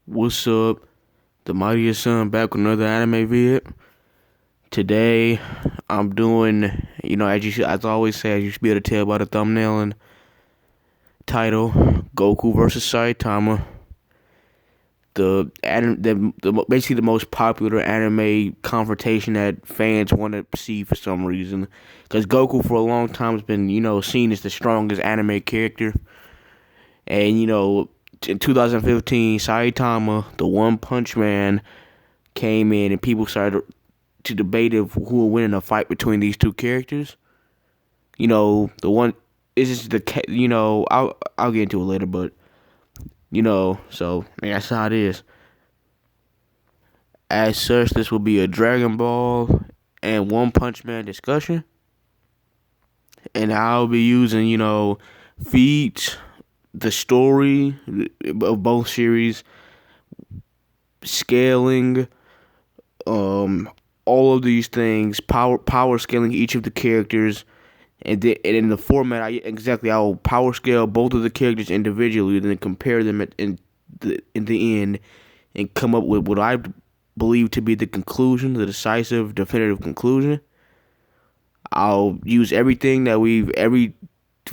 What's up? The Mightiest Son back with another anime vid. Today, I'm doing, as I always say, as you should be able to tell by the thumbnail and title, Goku versus Saitama. Basically the most popular anime confrontation that fans want to see for some reason. Because Goku for a long time has been, seen as the strongest anime character. And, in 2015, Saitama, the One Punch Man, came in and people started to debate if who will win in a fight between these two characters. The one is just I'll get into it later, but so that's how it is. As such, this will be a Dragon Ball and One Punch Man discussion, and I'll be using feats, the story of both series, scaling, all of these things, power scaling each of the characters, and in the format I will power scale both of the characters individually, and then compare them in the end, and come up with what I believe to be the conclusion, the decisive, definitive conclusion. I'll use every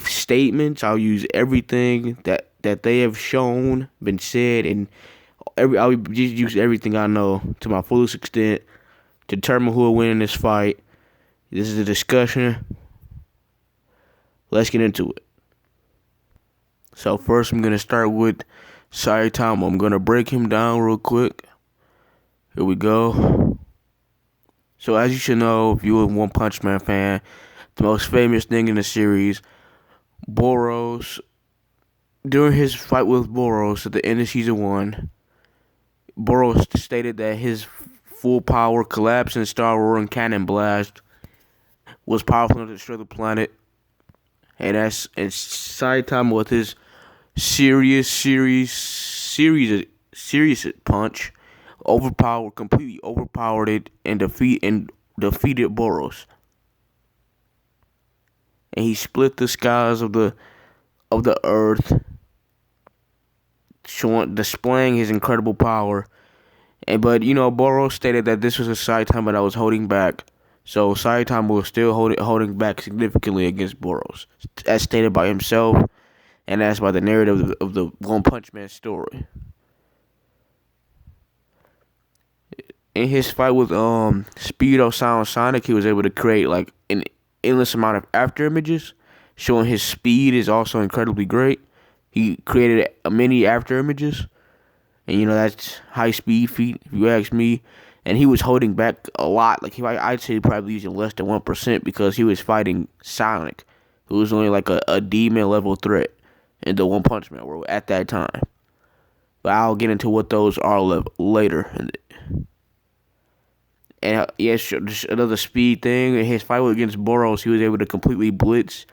statements. I'll use everything that they have shown, been said, and I'll just use everything I know to my fullest extent to determine who will win in this fight. This is a discussion. Let's get into it. So first, I'm gonna start with Saitama. I'm gonna break him down real quick. Here we go. So as you should know, if you're a One Punch Man fan, the most famous thing in the series, Boros, during his fight with Boros at the end of season 1, Boros stated that his full power collapsing star roaring cannon blast was powerful enough to destroy the planet. And Saitama with his serious punch completely overpowered it and defeated Boros. And he split the skies of the earth, displaying his incredible power. But Boros stated that this was a Saitama that was holding back. So Saitama was still holding back significantly against Boros, as stated by himself, and as by the narrative of the One Punch Man story. In his fight with Speedo Sound Sonic, he was able to create like an endless amount of after images, showing his speed is also incredibly great. He created many after images, and that's high speed feat, if you ask me. And he was holding back a lot. Like I'd say probably using less than 1% because he was fighting Sonic, who was only like a demon level threat in the One Punch Man world at that time. But I'll get into what those are later. And just another speed thing. In his fight against Boros, he was able to completely blitz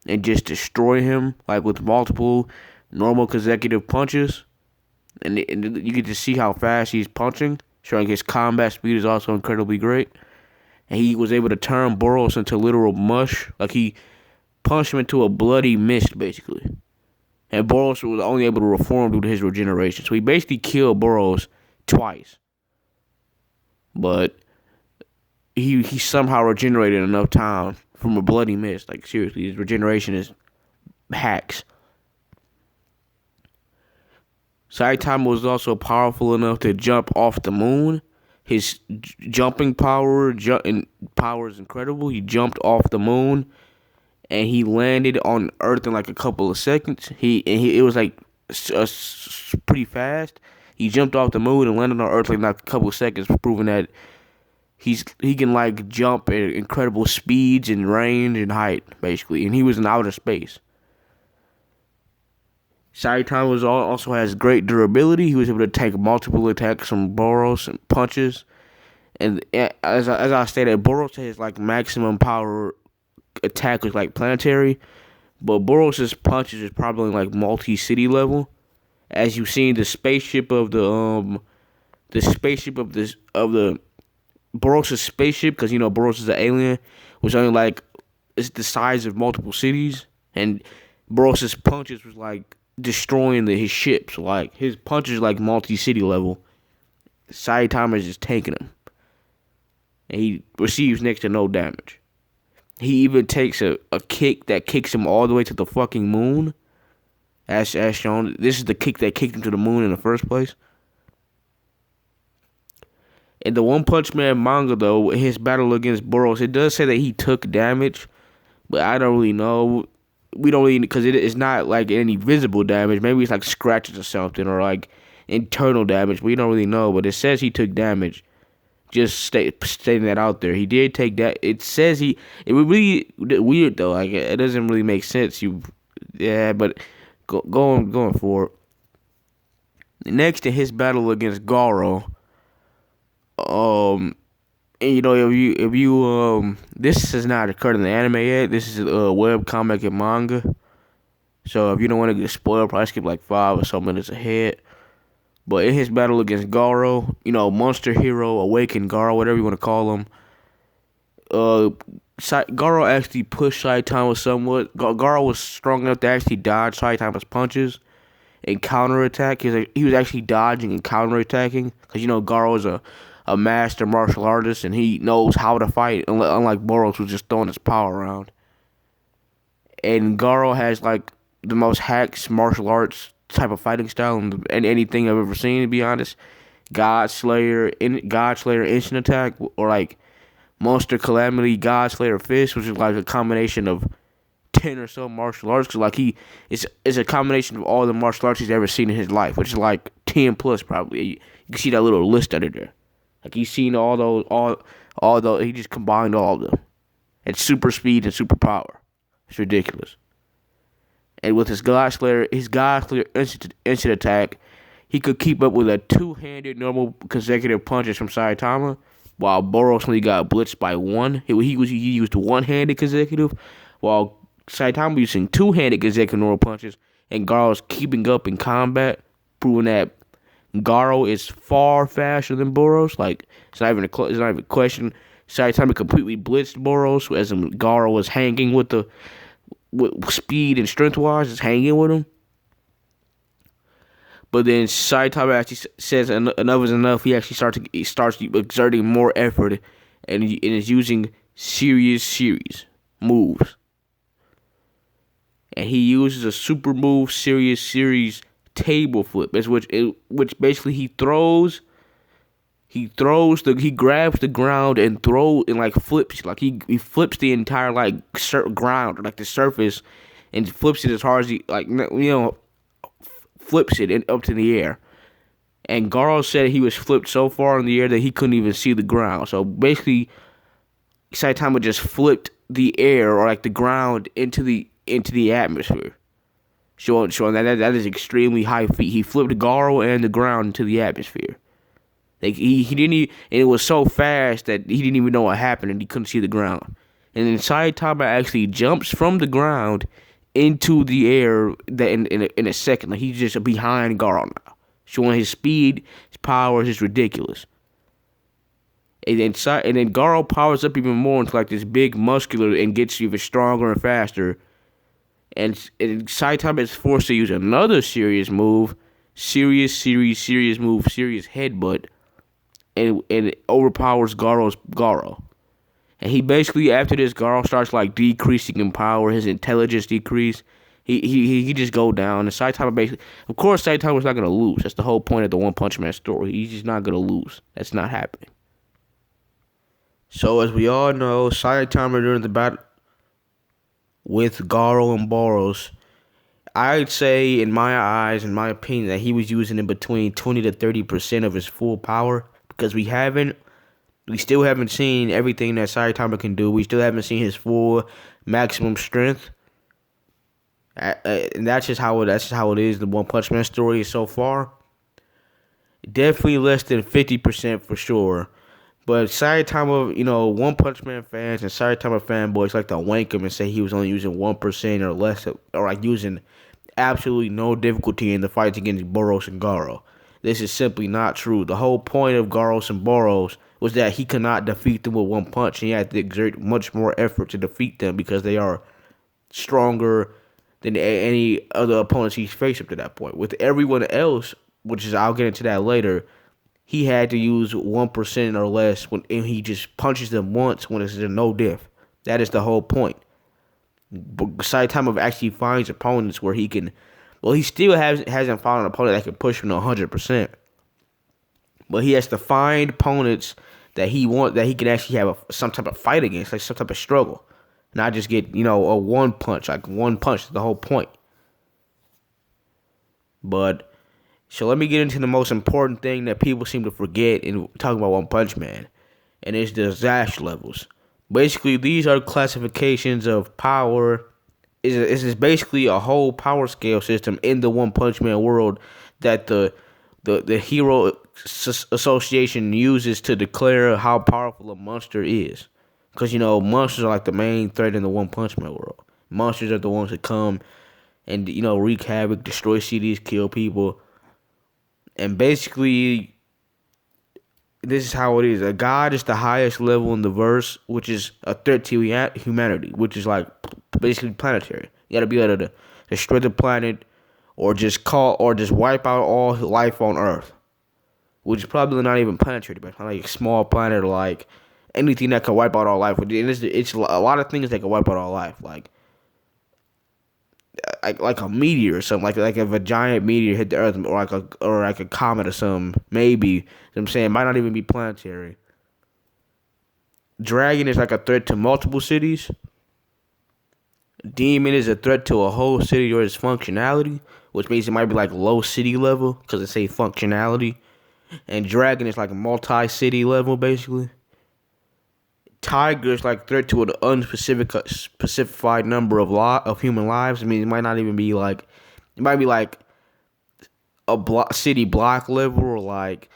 and just destroy him, like with multiple normal consecutive punches. And you get to see how fast he's punching, showing his combat speed is also incredibly great. And he was able to turn Boros into literal mush. Like he punched him into a bloody mist, basically. And Boros was only able to reform due to his regeneration. So he basically killed Boros twice. But he somehow regenerated enough time from a bloody mist. Like seriously, his regeneration is hacks. Saitama was also powerful enough to jump off the moon. His jumping power is incredible. He jumped off the moon, and he landed on Earth in like a couple of seconds. It was like pretty fast. He jumped off the moon and landed on Earth like a couple of seconds, proving that he can like jump at incredible speeds and range and height, basically. And he was in outer space. Saitama also has great durability. He was able to take multiple attacks from Boros and punches. And as I stated, Boros has like maximum power attack is like planetary, but Boros' punches is probably like multi-city level. As you've seen, the spaceship of the Boros' spaceship, because Boros is an alien, was only it's the size of multiple cities, and Boros' punches was like destroying his ships. Like, his punches like multi-city level. Saitama is just tanking him. And he receives next to no damage. He even takes a kick that kicks him all the way to the fucking moon. As shown, this is the kick that kicked him to the moon in the first place. In the One Punch Man manga, though, his battle against Boros, it does say that he took damage, but I don't really know. We don't really, because it's not like any visible damage. Maybe it's like scratches or something, or like internal damage. We don't really know, but it says he took damage. Just stating that out there. He did take that. It says it would be weird though. Like, it doesn't really make sense. But going forward. Next to his battle against Garou, and if you this has not occurred in the anime yet. This is a web comic and manga. So if you don't want to get spoiled, probably skip like 5 or so minutes ahead. But in his battle against Garou, Monster Hero, Awakened Garou, whatever you want to call him, Garou actually pushed Saitama somewhat. Garou was strong enough to actually dodge Saitama's punches and counterattack. He was actually dodging and counterattacking because Garou is a master martial artist and he knows how to fight. Unlike Boros, who's just throwing his power around. And Garou has like the most hacks martial arts type of fighting style and anything I've ever seen, to be honest. God Slayer instant attack, or like Monster Calamity God Slayer fist, which is like a combination of 10 or so martial arts. Cause like it's a combination of all the martial arts he's ever seen in his life, which is like 10 plus probably. You can see that little list under there. Like, he's seen all those. He just combined all of them at super speed and super power. It's ridiculous. And with his God Slayer instant attack, he could keep up with a two-handed normal consecutive punches from Saitama, while Boros only got blitzed by one. He used one-handed consecutive, while Saitama using two-handed consecutive normal punches, and Garou's keeping up in combat, proving that Garou is far faster than Boros. Like, it's not even a question. Saitama completely blitzed Boros, as Garou was hanging with speed and strength wise, is hanging with him. But then Saitama actually says enough is enough. He actually starts exerting more effort and is using serious moves. And he uses a super move series table flip, which basically he grabs the ground and flips, like he flips the entire like ground, like the surface, and flips it as hard as he flips it up to the air. And Garou said he was flipped so far in the air that he couldn't even see the ground. So basically, Saitama just flipped the air, or like the ground, into the atmosphere. Showing that is extremely high feat. He flipped Garou and the ground into the atmosphere. Like, he didn't even, and it was so fast that he didn't even know what happened and he couldn't see the ground. And then Saitama actually jumps from the ground into the air in a second. Like, he's just behind Garou now. Showing his speed, his power is ridiculous. And then Garou powers up even more into like this big muscular and gets even stronger and faster. And Saitama is forced to use another serious move, serious headbutt, and it overpowers Garou. And he basically, after this, Garou starts like decreasing in power. His intelligence decrease. He just go down. And Saitama basically, of course, Saitama's not gonna lose. That's the whole point of the One Punch Man story. He's just not gonna lose. That's not happening. So as we all know, Saitama during the battle with Garou and Boros, I'd say, in my eyes, in my opinion, that he was using in between 20 to 30% of his full power, because we still haven't seen everything that Saitama can do. We still haven't seen his full maximum strength, and that's just how it is. The One Punch Man story so far, definitely less than 50% for sure. But Saitama, One Punch Man fans and Saitama fanboys like to wank him and say he was only using 1% or less, or like using absolutely no difficulty in the fights against Boros and Garou. This is simply not true. The whole point of Garou and Boros was that he could not defeat them with one punch, and he had to exert much more effort to defeat them because they are stronger than any other opponents he's faced up to that point. With everyone else, which is I'll get into that later, he had to use 1% or less and he just punches them once when it's a no diff. That is the whole point. But Saitama actually finds opponents where he can. Well, he still hasn't found an opponent that can push him to 100%. But he has to find opponents that he can actually have some type of fight against, like some type of struggle. Not just get, a one punch. Like one punch is the whole point. But, so let me get into the most important thing that people seem to forget in talking about One Punch Man. And it's the Zash levels. Basically, these are classifications of power. It's basically a whole power scale system in the One Punch Man world that the Hero Association uses to declare how powerful a monster is. Because, monsters are like the main threat in the One Punch Man world. Monsters are the ones that come and, wreak havoc, destroy cities, kill people. And basically, this is how it is. A god is the highest level in the verse, which is a threat to humanity, which is like basically planetary. You gotta be able to destroy the planet or just wipe out all life on Earth. Which is probably not even planetary, but like a small planet or like anything that can wipe out all life. And it's a lot of things that can wipe out all life, like a meteor or something, like if a giant meteor hit the Earth, or like a comet or something, maybe. You know what I'm saying, it might not even be planetary. Dragon is like a threat to multiple cities. Demon is a threat to a whole city or its functionality, which means it might be like low city level because it say functionality. And dragon is like a multi-city level, basically. Tiger is like threat to an unspecified number of human lives. I mean, it might not even be like, it might be like a city block level, or like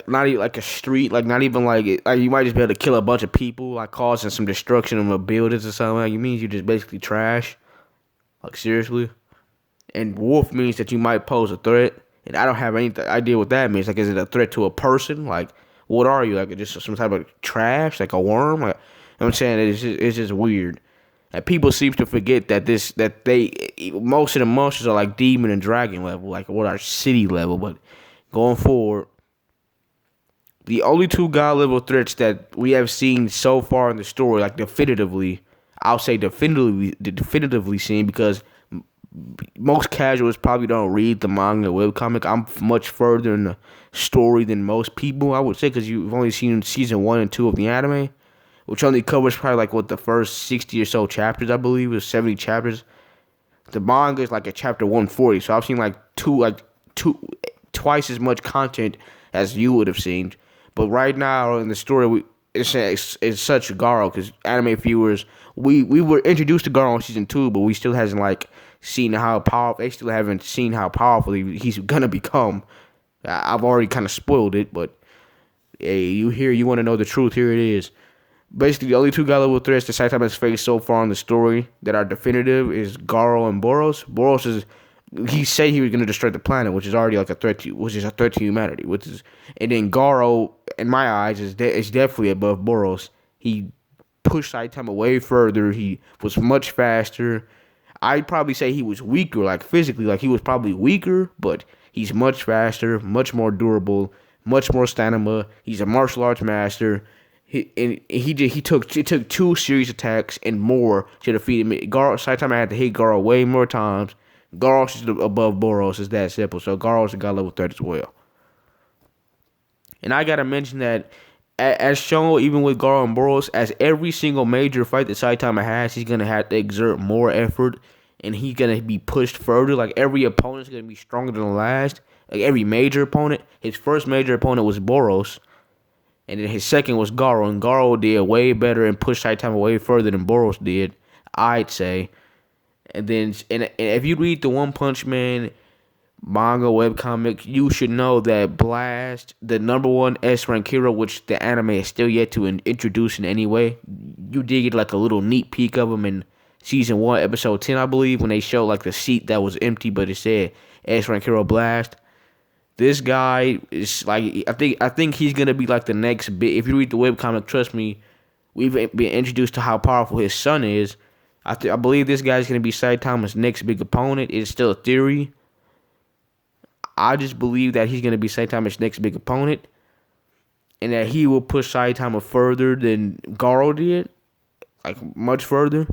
not even like a street, like not even like you might just be able to kill a bunch of people, like causing some destruction of a buildings or something. Like, it means you just basically trash, like seriously. And wolf means that you might pose a threat, and I don't have any idea what that means. Like, is it a threat to a person? Like, what are you? Like, just some type of trash, like a worm? Like, I'm saying it's just weird. And people seem to forget that most of the monsters are like demon and dragon level, like what are city level. But going forward, the only two god level threats that we have seen so far in the story, like definitively, I'll say definitively seen, because most casuals probably don't read the manga webcomic. I'm much further in the story than most people, I would say, because you've only seen season 1 and 2 of the anime, which only covers probably like the first 60 or so chapters, I believe, or 70 chapters. The manga is like a chapter 140, so I've seen twice as much content as you would have seen. But right now in the story, it's such Garou, because anime viewers, we were introduced to Garou in season 2, but we still hasn't seen how powerful. They still haven't seen how powerful he's gonna become. I've already kind of spoiled it, but hey, you want to know the truth? Here it is. Basically, the only two god level threats that Saitama has faced so far in the story that are definitive is Garou and Boros. Boros he said he was gonna destroy the planet, which is already like a threat to humanity. And then Garou, in my eyes, is definitely above Boros. He pushed Saitama way further. He was much faster. I'd probably say he was weaker, like physically, like he was probably weaker, but he's much faster, much more durable, much more stamina. He's a martial arts master. He took 2 serious attacks and more to defeat him. Saitama had to hit Garou way more times. Garou is above Boros. It's that simple. So Garou is a god level threat as well. And I gotta mention that, as shown even with Garou and Boros, as every single major fight that Saitama has, he's gonna have to exert more effort, and he's gonna be pushed further. Like, every opponent's gonna be stronger than the last. Like, every major opponent. His first major opponent was Boros, and then his second was Garou, and Garou did way better and pushed Saitama way further than Boros did, I'd say. And then, and if you read the One Punch Man manga webcomic, you should know that Blast, the number 1 S-rank hero, which the anime is still yet to introduce in any way, you did get like a little neat peek of him in season 1, episode 10, I believe, when they showed like the seat that was empty, but it said S-rank hero Blast. This guy is like, I think he's gonna be like the next bit. If you read the webcomic, trust me, we've been introduced to how powerful his son is. I believe this guy's gonna be Saitama's next big opponent. It's still a theory. I just believe that he's gonna be Saitama's next big opponent, and that he will push Saitama further than Garou did, like much further,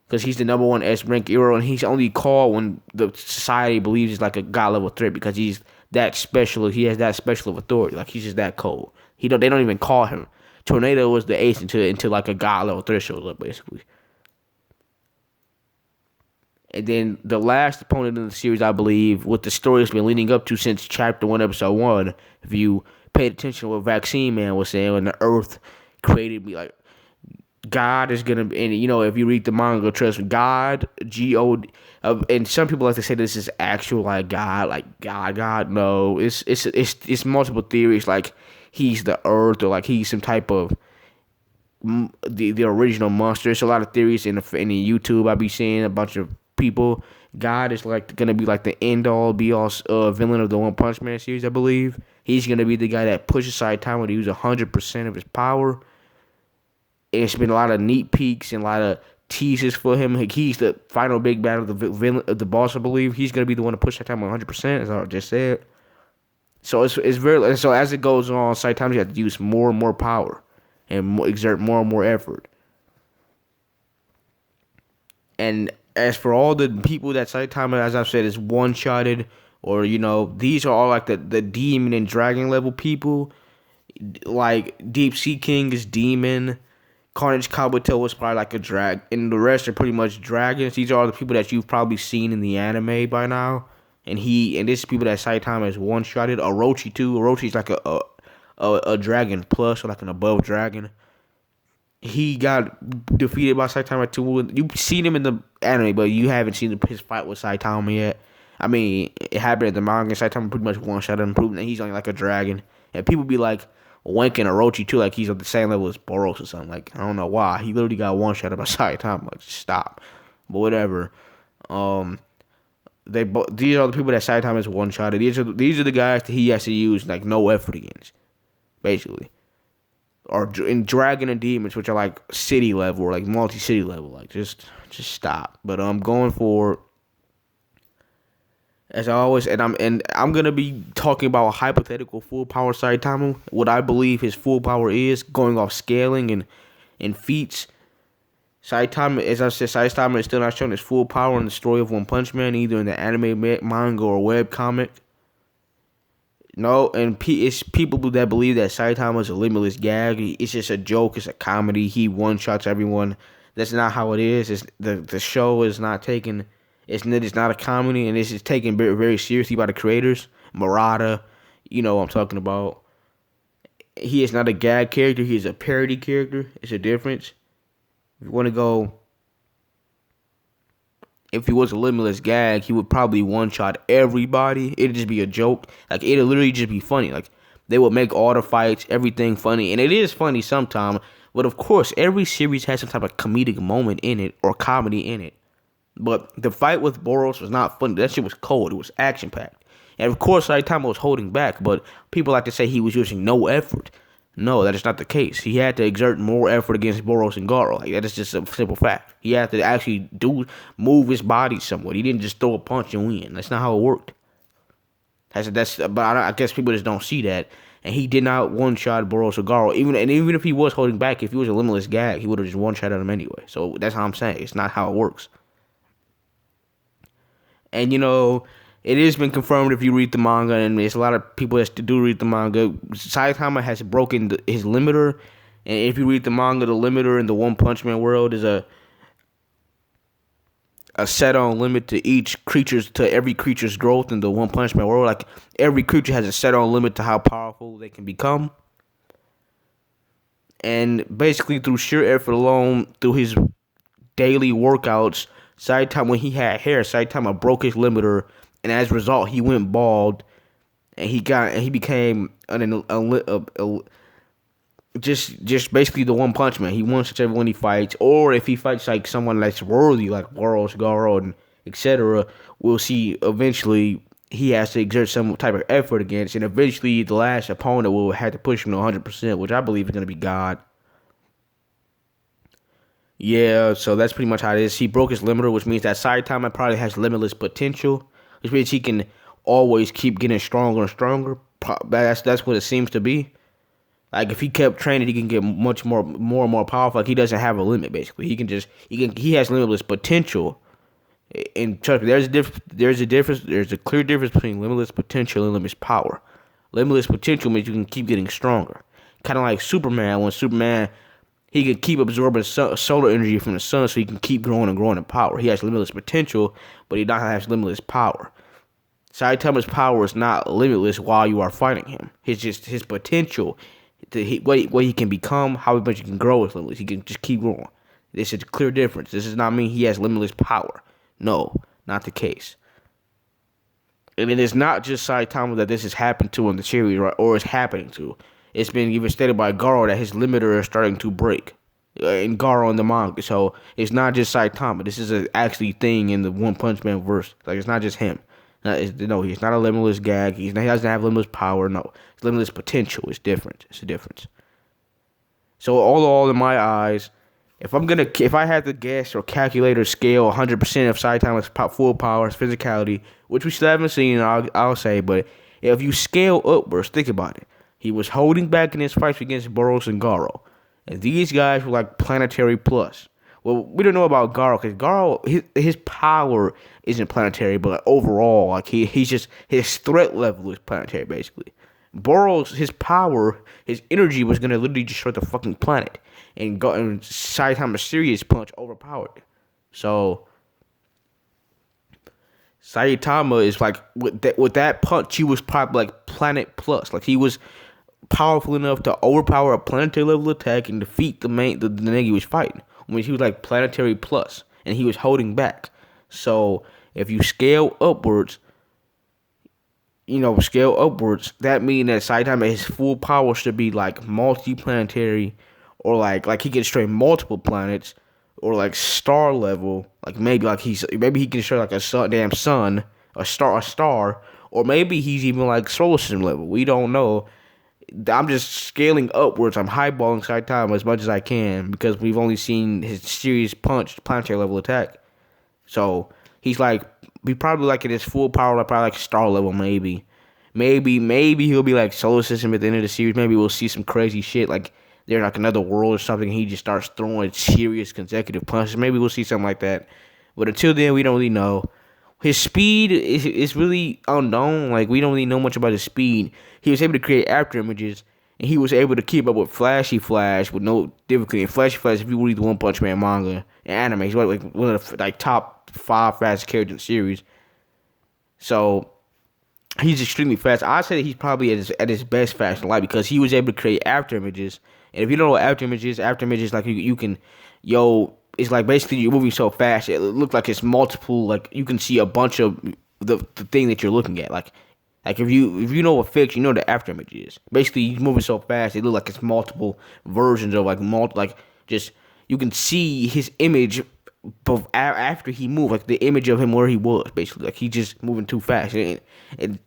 because he's the number one S rank hero, and he's only called when the society believes he's like a god level threat because he's that special. He has that special of authority. Like he's just that cold. They don't even call him. Tornado was the ace until like a god level threat shows up basically. And then the last opponent in the series, I believe, what the story has been leading up to since Chapter 1, Episode 1, if you paid attention to what Vaccine Man was saying, when the Earth created me, like, God is going to, and, if you read the manga, trust me, God, G-O, and some people like to say this is actual, like, God, no, it's multiple theories, like, he's the Earth, or, like, he's some type of, the original monster. There's a lot of theories in the YouTube I be seeing a bunch of people. God is like gonna be like the end all be all villain of the One Punch Man series, I believe. He's gonna be the guy that pushes Saitama to use 100% of his power. It's been a lot of neat peeks and a lot of teases for him. Like he's the final big battle of the villain of the boss, I believe. He's gonna be the one to push Saitama 100%, as I just said. So it's very so as it goes on, Saitama has to use more and more power and exert more and more effort. And as for all the people that Saitama, as I've said, is one-shotted, or, these are all like the demon and dragon level people. Like, Deep Sea King is demon. Carnage Kabuto is probably like a drag. And the rest are pretty much dragons. These are all the people that you've probably seen in the anime by now. And this is people that Saitama is one-shotted. Orochi, too. Orochi's like a dragon plus, or like an above dragon. He got defeated by Saitama too. You've seen him in the anime, but you haven't seen his fight with Saitama yet. I mean, it happened in the manga. Saitama pretty much one-shot him, proving that he's only like a dragon. And people be like wanking Orochi too, like he's on the same level as Boros or something. Like, I don't know why. He literally got one-shot by Saitama. Like, stop. But whatever. These are the people that Saitama is one-shotted. These are the guys that he has to use like no effort against, basically. Or in Dragon and Demons, which are like city level or like multi-city level, like just stop. But I'm going for, as I always, and I'm gonna be talking about a hypothetical full power Saitama. What I believe his full power is, going off scaling and feats. Saitama, as I said, Saitama is still not showing his full power in the story of One Punch Man, either in the anime, manga, or web comic. No, and it's people that believe that Saitama is a limitless gag. It's just a joke. It's a comedy. He one-shots everyone. That's not how it is. The show is not taken. It's not a comedy, and this is taken very, very seriously by the creators. Murata, you know what I'm talking about. He is not a gag character. He is a parody character. It's a difference. If you want to go, if he was a limitless gag, he would probably one-shot everybody. It'd just be a joke. Like, it'd literally just be funny. Like, they would make all the fights, everything funny. And it is funny sometimes. But, of course, every series has some type of comedic moment in it or comedy in it. But the fight with Boros was not funny. That shit was cold. It was action-packed. And, of course, Saitama was holding back. But people like to say he was using no effort. No, that is not the case. He had to exert more effort against Boros and Garou. Like, that is just a simple fact. He had to actually move his body somewhat. He didn't just throw a punch and win. That's not how it worked. But I guess people just don't see that. And he did not one-shot Boros or Garou. Even if he was holding back, if he was a limitless gag, he would have just one-shotted him anyway. So that's how I'm saying. It's not how it works. And, it has been confirmed if you read the manga, and there's a lot of people that do read the manga. Saitama has broken his limiter, and if you read the manga, the limiter in the One Punch Man world is a set-on limit to every creature's growth in the One Punch Man world. Like, every creature has a set-on limit to how powerful they can become. And basically, through sheer effort alone, through his daily workouts, Saitama, when he had hair, Saitama broke his limiter. And as a result, he went bald, and he became just basically the One Punch Man. He one-shots everyone he fights, or if he fights like someone that's worthy, like Boros, Garou, and etc., we'll see eventually he has to exert some type of effort against, and eventually the last opponent will have to push him to 100%, which I believe is going to be God. Yeah, so that's pretty much how it is. He broke his limiter, which means that Saitama probably has limitless potential, which means he can always keep getting stronger and stronger. That's what it seems to be. Like if he kept training, he can get much more and more powerful. Like he doesn't have a limit. Basically, he has limitless potential. And trust me, there's a difference. There's a clear difference between limitless potential and limitless power. Limitless potential means you can keep getting stronger. Kind of like Superman. When Superman, he can keep absorbing solar energy from the sun, so he can keep growing and growing in power. He has limitless potential, but he doesn't have limitless power. Saitama's power is not limitless while you are fighting him. His potential, what he can become, how much he can grow is limitless. He can just keep growing. This is a clear difference. This does not mean he has limitless power. No, not the case. And it is not just Saitama that this has happened to in the series, right, or is happening to. It's been even stated by Garou that his limiter is starting to break. In Garou in the manga. So it's not just Saitama. This is a actually thing in the One Punch Man verse. Like it's not just him. No, he's not a limitless gag. He doesn't have limitless power. No, it's limitless potential. It's different. It's a difference. So all in my eyes, if I had to guess or calculate or scale 100% of Saitama's full powers, physicality, which we still haven't seen, I'll say, but if you scale upwards, think about it. He was holding back in his fights against Boros and Garou, and these guys were like planetary plus. Well, we don't know about Garou because Garou, his power isn't planetary, but like overall, like he's just his threat level is planetary basically. Boros, his power, his energy was gonna literally destroy the fucking planet, and Saitama's serious punch overpowered. So Saitama is like with that punch, he was probably like planet plus. Like he was powerful enough to overpower a planetary level attack and defeat the nigga he was fighting. I mean, he was like planetary plus, and he was holding back. So if you scale upwards, that means that Saitama, his full power should be like multi-planetary, or like he can destroy multiple planets, or like star level. Like maybe he can destroy like a sun, a star, or maybe he's even like solar system level. We don't know. I'm just scaling upwards. I'm highballing Saitama as much as I can because we've only seen his serious punch, planetary level attack. So he's probably like in his full power, like probably like star level, maybe he'll be like solar system at the end of the series. Maybe we'll see some crazy shit like there's like another world or something. And he just starts throwing serious consecutive punches. Maybe we'll see something like that. But until then, we don't really know. His speed is really unknown. Like we don't really know much about his speed. He was able to create after images, and he was able to keep up with Flashy Flash with no difficulty. And Flashy Flash, if you read the One Punch Man manga and anime, he's like one of the like top 5 fastest characters in the series. So he's extremely fast. I'd say that he's probably at his best fast in life because he was able to create after images. And if you don't know what after images like you can, it's like basically you're moving so fast it looks like it's multiple. Like you can see a bunch of the thing that you're looking at. Like if you know what fix, you know the after image is. Basically, he's moving so fast it looks like it's multiple versions of just you can see his image after he moved, like the image of him where he was basically. Like he just moving too fast. And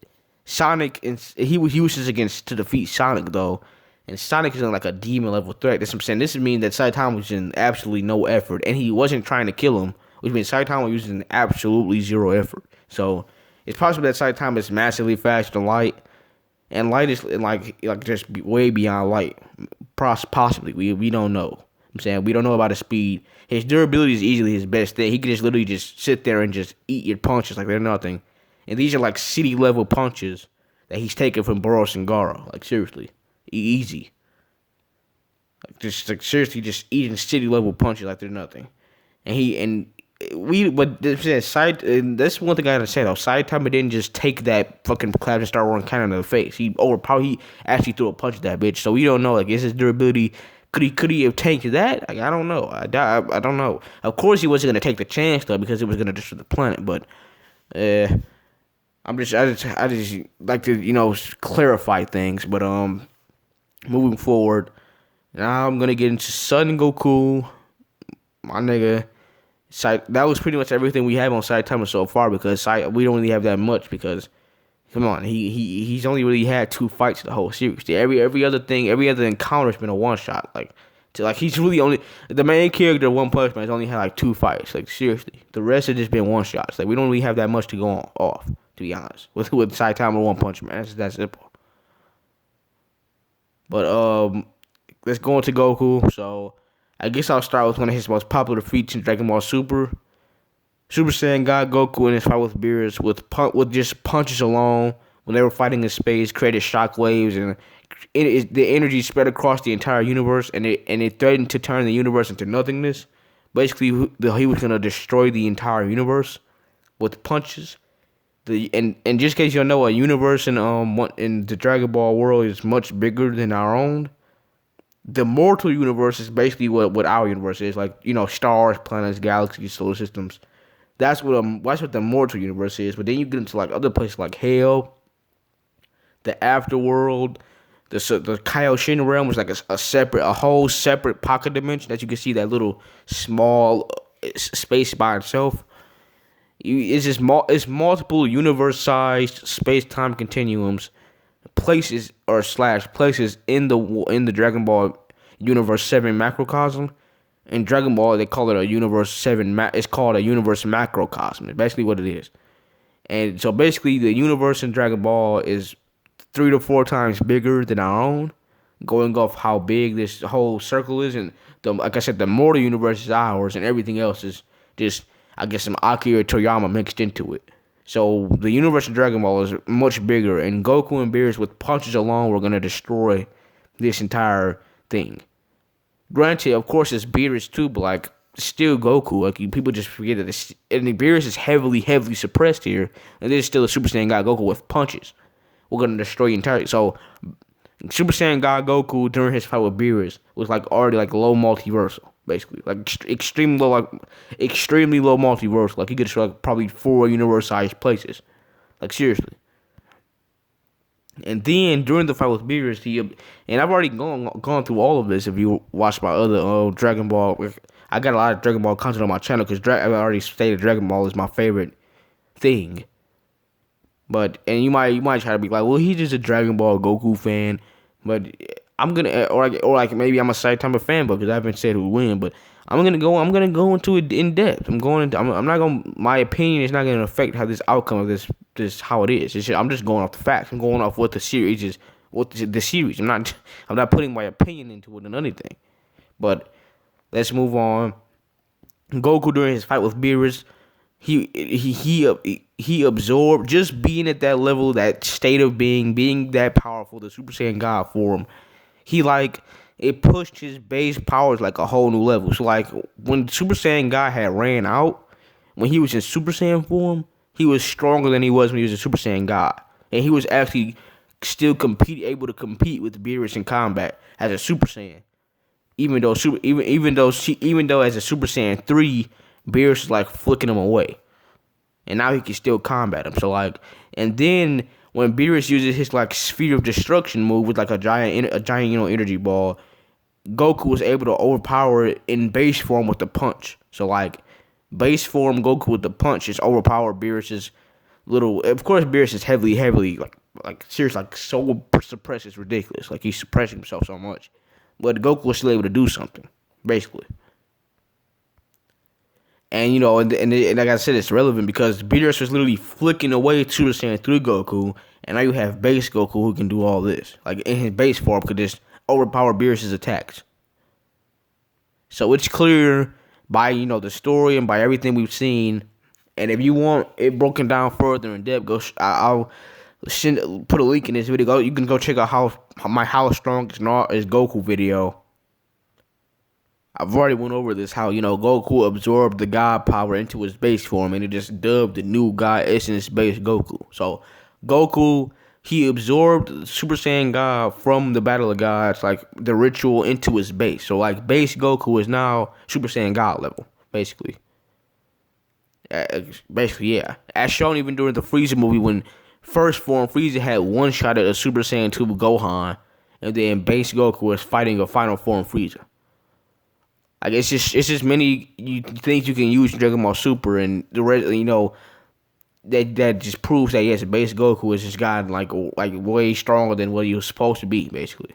Sonic, and he was just against to defeat Sonic though. And Sonic is in like a demon level threat. That's what I'm saying. This means that Saitama was in absolutely no effort, and he wasn't trying to kill him, which means Saitama was using absolutely zero effort. So it's possible that Saitama is massively faster than Light, and Light is like just way beyond Light. Possibly, we don't know. I'm saying we don't know about his speed. His durability is easily his best thing. He can just literally just sit there and just eat your punches like they're nothing. And these are like city level punches that he's taking from Boros and Garou. Like seriously. Easy. Like seriously, just eating city level punches like they're nothing. But that's one thing I gotta say though. Saitama didn't just take that fucking clap and start rolling kind of in the face. He actually threw a punch at that bitch. So we don't know. Like, is his durability? Could he have tanked that? Like, I don't know. I don't know. Of course, he wasn't gonna take the chance though because it was gonna destroy the planet. But I just like to clarify things. But moving forward, now I'm gonna get into Son Goku, my nigga. That was pretty much everything we have on Saitama so far because we don't really have that much because, come on, he's only really had 2 fights the whole series. Every other encounter's been a one shot. Like To like he's really only the main character of One Punch Man has only had like 2 fights. Like seriously, the rest have just been one shots. Like we don't really have that much to go off. To be honest, with Saitama One Punch Man, that's that simple. But let's go into Goku. So I guess I'll start with one of his most popular feats in Dragon Ball Super. Super Saiyan God Goku in his fight with Beerus with just punches alone when they were fighting in space created shockwaves and the energy spread across the entire universe and it threatened to turn the universe into nothingness. Basically, he was gonna destroy the entire universe with punches. And just in case you don't know, a universe in the Dragon Ball world is much bigger than our own. The mortal universe is basically what our universe is, like stars, planets, galaxies, solar systems. That's what the mortal universe is. But then you get into like other places like hell, the afterworld, the Kaioshin realm, which is like a whole separate pocket dimension that you can see that little small space by itself. It's multiple universe-sized space-time continuums, places or slash places in the Dragon Ball Universe 7 macrocosm. In Dragon Ball, they call it a Universe 7. It's called a Universe macrocosm. It's basically what it is. And so basically, the universe in Dragon Ball is 3 to 4 times bigger than our own, going off how big this whole circle is. And like I said, the mortal universe is ours, and everything else is just, I guess, some Akira Toriyama mixed into it. So the universe of Dragon Ball is much bigger, and Goku and Beerus with punches alone were gonna destroy this entire thing. Granted, of course, it's Beerus too, but like still Goku. Like people just forget that Beerus is heavily suppressed here, and there's still a Super Saiyan God Goku with punches. We're gonna destroy the entire. So Super Saiyan God Goku during his fight with Beerus was like already like low multiversal, basically like extremely low multiversal. Like he could destroy like probably 4 universe-sized places, like seriously. And then during the fight with Beerus, and I've already gone through all of this. If you watch my other Dragon Ball, I got a lot of Dragon Ball content on my channel because I already stated Dragon Ball is my favorite thing. But and you might try to be like, well, he's just a Dragon Ball Goku fan. But I'm gonna or like maybe I'm a Saitama fan, because I haven't said who win. But I'm gonna go into it in depth. I'm not gonna. My opinion is not gonna affect how this outcome of this how it is. I'm just going off the facts. I'm going off what the series is. What the series. I'm not putting my opinion into it or anything. But let's move on. Goku during his fight with Beerus, he absorbed just being at that level, that state of being that powerful, the Super Saiyan God form. It pushed his base powers like a whole new level. So like when Super Saiyan God had ran out, when he was in Super Saiyan form, he was stronger than he was when he was a Super Saiyan God, and he was actually still able to compete with Beerus in combat as a Super Saiyan. Even though as a Super Saiyan 3, Beerus is like flicking him away, and now he can still combat him. So like, and then when Beerus uses his like Sphere of Destruction move with like a giant energy ball, Goku was able to overpower it in base form with the punch. So like, base form Goku with the punch is overpowered Beerus's little. Of course, Beerus is heavily like seriously like so suppressed, it's ridiculous. Like he's suppressing himself so much, but Goku was still able to do something, basically. And and like I said, it's relevant because Beerus was literally flicking away Super Saiyan 3 Goku, and now you have base Goku who can do all this. Like in his base form, could just overpower Beerus's attacks. So it's clear by the story and by everything we've seen. And if you want it broken down further in depth, I'll put a link in this video. You can go check out how strong is Goku video. I've already went over this, how Goku absorbed the God power into his base form, and it just dubbed the new God essence base Goku. So Goku, he absorbed Super Saiyan God from the Battle of Gods, like the ritual, into his base. So like base Goku is now Super Saiyan God level, basically. Yeah. As shown even during the Frieza movie, when first form Frieza had one shot at a Super Saiyan 2 Gohan, and then base Goku was fighting a final form Frieza. Like it's just many things you can use in Dragon Ball Super, and the rest, that just proves that yes, base Goku is just gotten like way stronger than what he was supposed to be, basically.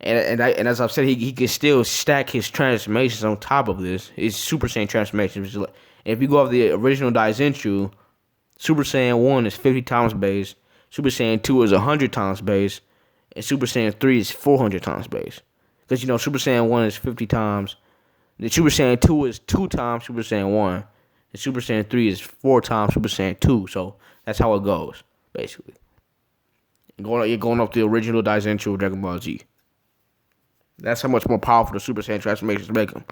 And as I've said, he can still stack his transformations on top of this. His Super Saiyan transformations. If you go off the original Daizenshuu, Super Saiyan 1 is 50 times base, Super Saiyan 2 is 100 times base, and Super Saiyan 3 is 400 times base. Because, Super Saiyan 1 is 50 times, the Super Saiyan 2 is 2 times Super Saiyan 1, and Super Saiyan 3 is 4 times Super Saiyan 2, so that's how it goes, basically. You're going off the original Daizenshuu of Dragon Ball Z. That's how much more powerful the Super Saiyan transformations make him.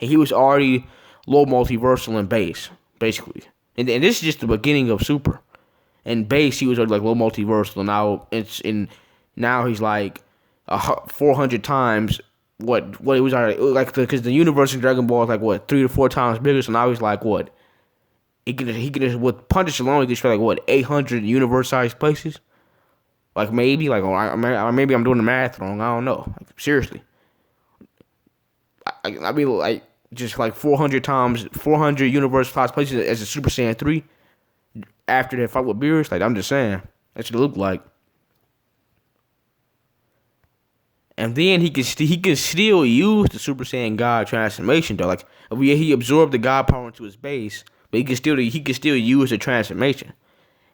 And he was already low multiversal in base, basically. And this is just the beginning of Super. In base, he was already like low multiversal. Now he's like 400 times what he was already like, because the universe in Dragon Ball is like what 3 to 4 times bigger. So now he's like what he can just with punches alone he can destroy like what 800 universe-sized places. Like maybe maybe I'm doing the math wrong. I don't know. Like, seriously. I mean, like, just like 400 universe-sized places as a Super Saiyan 3 after that fight with Beerus. Like, I'm just saying. That's what it looked like. And then he can still use the Super Saiyan God transformation, though. Like, he absorbed the God power into his base, but he can still use the transformation.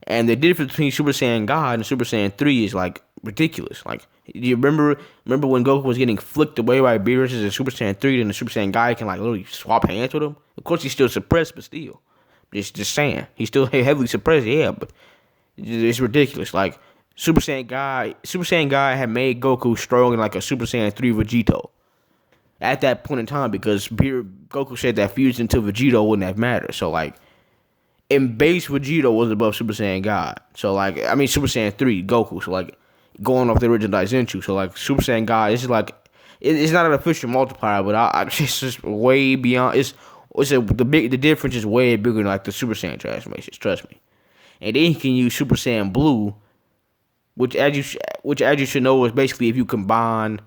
And the difference between Super Saiyan God and Super Saiyan 3 is, like, ridiculous. Like, do you remember when Goku was getting flicked away by Beerus as a Super Saiyan 3, then the Super Saiyan God can, like, literally swap hands with him? Of course, he's still suppressed, but still. Just saying. He's still heavily suppressed, yeah, but it's ridiculous. Like, Super Saiyan God had made Goku stronger than, like, a Super Saiyan 3 Vegito at that point in time, because Goku said that fusion to Vegito wouldn't have mattered. So, like, in base, Vegito was above Super Saiyan God. So, like, I mean, Super Saiyan 3, Goku. So, like, going off the original Daizenshuu. So, like, Super Saiyan God, this is like, it's not an official multiplier, but it's just way beyond. The difference is way bigger than, like, the Super Saiyan transformations. Trust me. And then you can use Super Saiyan Blue, which as you should know is basically if you combine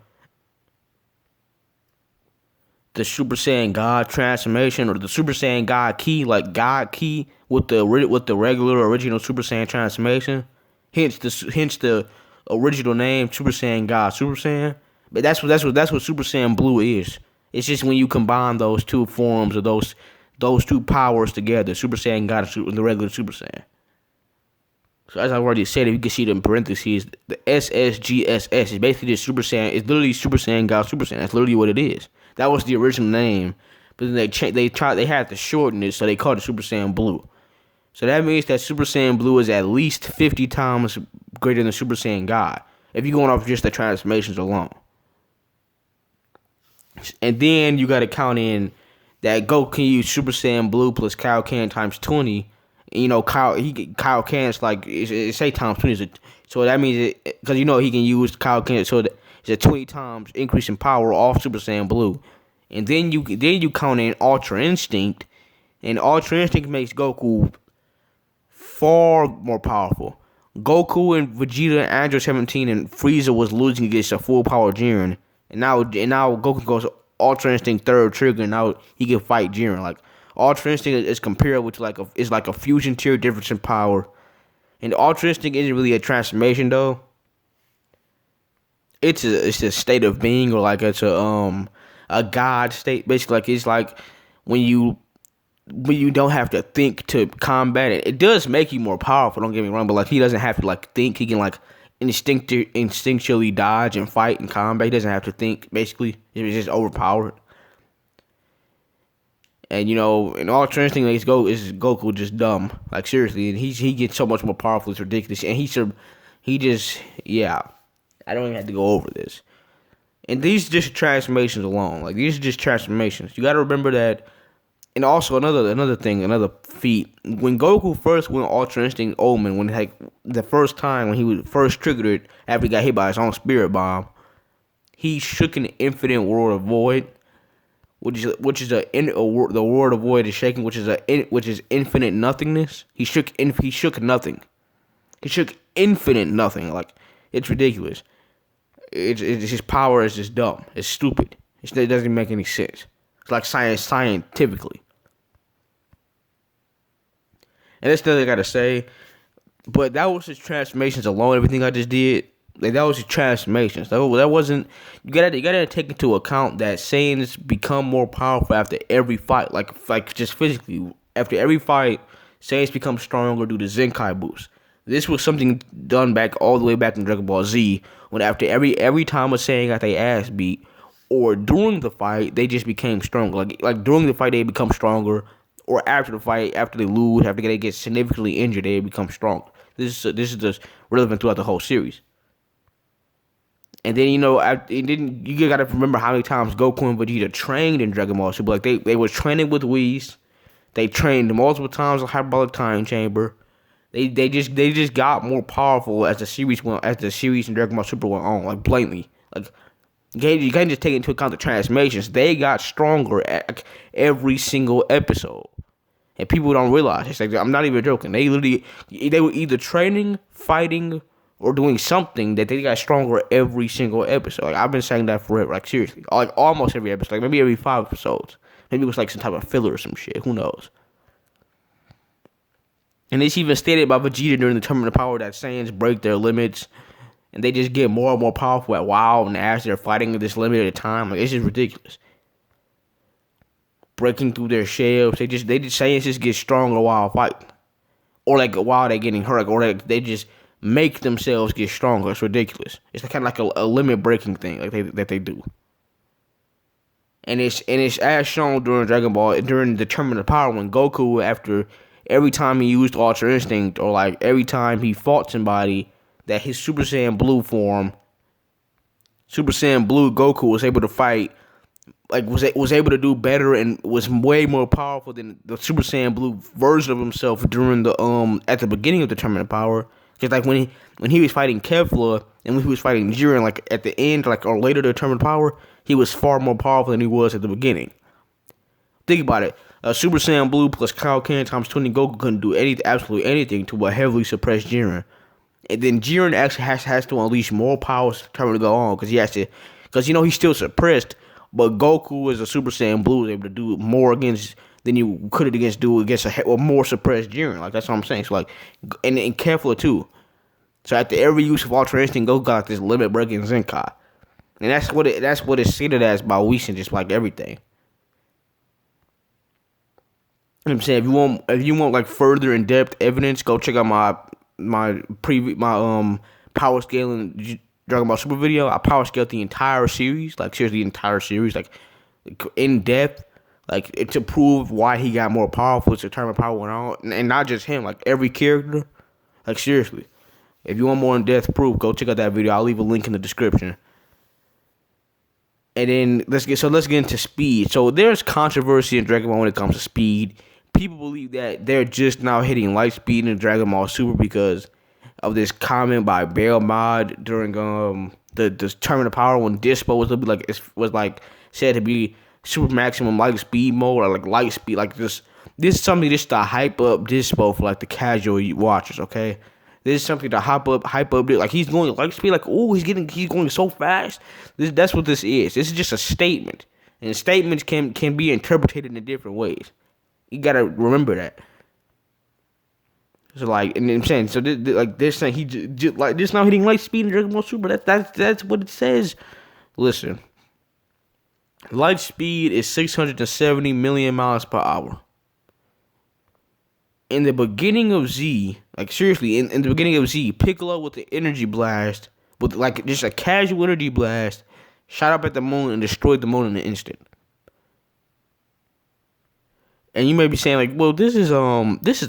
the Super Saiyan God transformation or the Super Saiyan God Ki, like God Ki, with the regular original Super Saiyan transformation. Hence the original name Super Saiyan God Super Saiyan. But that's what Super Saiyan Blue is. It's just when you combine those two forms of those two powers together, Super Saiyan God and the regular Super Saiyan. So as I already said, if you can see them in parentheses, the SSGSS is basically just Super Saiyan. It's literally Super Saiyan God Super Saiyan. That's literally what it is. That was the original name, but then they had to shorten it, so they called it Super Saiyan Blue. So that means that Super Saiyan Blue is at least 50 times greater than Super Saiyan God, if you're going off just the transformations alone. And then you got to count in that Goku can use Super Saiyan Blue plus Kaioken times 20. Kaioken's like, say times 20. So that means, because he can use Kaioken, so it's a 20 times increase in power off Super Saiyan Blue. And then you count in Ultra Instinct, and Ultra Instinct makes Goku far more powerful. Goku and Vegeta and Android 17 and Frieza was losing against a full power Jiren, and now Goku goes Ultra Instinct third trigger, and now he can fight Jiren. Like, Ultra Instinct is comparable to like a fusion tier difference in power, and Ultra Instinct isn't really a transformation though. It's a state of being, or like it's a god state. Basically, like it's like when you don't have to think to combat it. It does make you more powerful, don't get me wrong, but like he doesn't have to like think. He can like instinctually dodge and fight and combat. He doesn't have to think, basically. He's just overpowered. And and Ultra Instinct makes Goku just dumb. Like, seriously, and he gets so much more powerful, it's ridiculous. And he just I don't even have to go over this. And these are just transformations alone. Like, these are just transformations. You gotta remember that. And also another feat. When Goku first went Ultra Instinct Omen, when like the first time when he was first triggered it after he got hit by his own Spirit Bomb, he shook an infinite world of void, which is the world of void is shaking, which is infinite nothingness. He shook nothing. He shook infinite nothing. Like, it's ridiculous. It's his power is just dumb. It's stupid. It doesn't make any sense. It's like scientifically. And that's the thing I gotta say. But that was his transformations alone. Everything I just did. Like that was the transformations. That wasn't. You gotta take into account that Saiyans become more powerful after every fight. Like just physically after every fight, Saiyans become stronger due to Zenkai boost. This was something done back all the way back in Dragon Ball Z, when after every time a Saiyan got their ass beat, or during the fight, they just became stronger. Like during the fight, they become stronger, or after the fight, after they lose, after they get significantly injured, they become stronger. This is just relevant throughout the whole series. And then you gotta remember how many times Goku and Vegeta trained in Dragon Ball Super. Like they was training with Whis. They trained multiple times in Hyperbolic Time Chamber. They just got more powerful as the series in Dragon Ball Super went on. Like blatantly. Like you can't just take into account the transformations. They got stronger at every single episode. And people don't realize it's like, I'm not even joking. They were either training, fighting, or doing something that they got stronger every single episode. Like I've been saying that forever. Like seriously, like almost every episode. Like maybe every 5 episodes. Maybe it was like some type of filler or some shit. Who knows? And it's even stated by Vegeta during the Tournament of Power that Saiyans break their limits, and they just get more and more powerful at WoW and as they're fighting at this limited time. Like it's just ridiculous. Breaking through their shells, Saiyans just get stronger while fighting, or like while they're getting hurt, or like they just make themselves get stronger. It's ridiculous. It's kind of like a limit breaking thing that they do. And it's as shown during Dragon Ball during the Tournament of Power when Goku, after every time he used Ultra Instinct, or like every time he fought somebody, that his Super Saiyan Blue form, Super Saiyan Blue Goku was able to fight, like was able to do better and was way more powerful than the Super Saiyan Blue version of himself during the at the beginning of the Tournament of Power. Because like when he was fighting Kefla and when he was fighting Jiren, like at the end, like or later the Tournament of Power, he was far more powerful than he was at the beginning. Think about it. Super Saiyan Blue plus Kaioken times 20 Goku couldn't do absolutely anything to a heavily suppressed Jiren. And then Jiren actually has to unleash more powers to try to go on, because he's still suppressed, but Goku as a Super Saiyan Blue is able to do more against than you could do against a more suppressed Jiren. Like that's what I'm saying. So like, and Kefla too. So after every use of Ultra Instinct, Goku got this limit breaking Zenkai, and that's what it's stated as by Whis, just like everything. You know what I'm saying, if you want like further in depth evidence, go check out my power scaling Dragon Ball Super video. I power scaled the entire series, like seriously, the entire series, like in depth, like to prove why he got more powerful, to determine power went on, and not just him, like every character, like seriously. If you want more in depth proof, go check out that video. I'll leave a link in the description. And then let's get into speed. So there's controversy in Dragon Ball when it comes to speed. People believe that they're just now hitting light speed in Dragon Ball Super because of this comment by Bail Mod during the Tournament of Power when Dispo was said to be super maximum light speed mode, or like light speed. Like this is something just to hype up Dispo for like the casual watchers. Okay, this is something to hype up. Like he's going light speed. Like he's going so fast. That's what this is. This is just a statement, and statements can be interpreted in different ways. You gotta remember that. So like, and I'm saying, so they're saying he just like this now hitting light speed in Dragon Ball Super. That's what it says. Listen, light speed is 670 million miles per hour. In the beginning of Z, like seriously, in the beginning of Z, Piccolo with the energy blast, with like just a casual energy blast, shot up at the moon and destroyed the moon in an instant. And you may be saying like, well, this is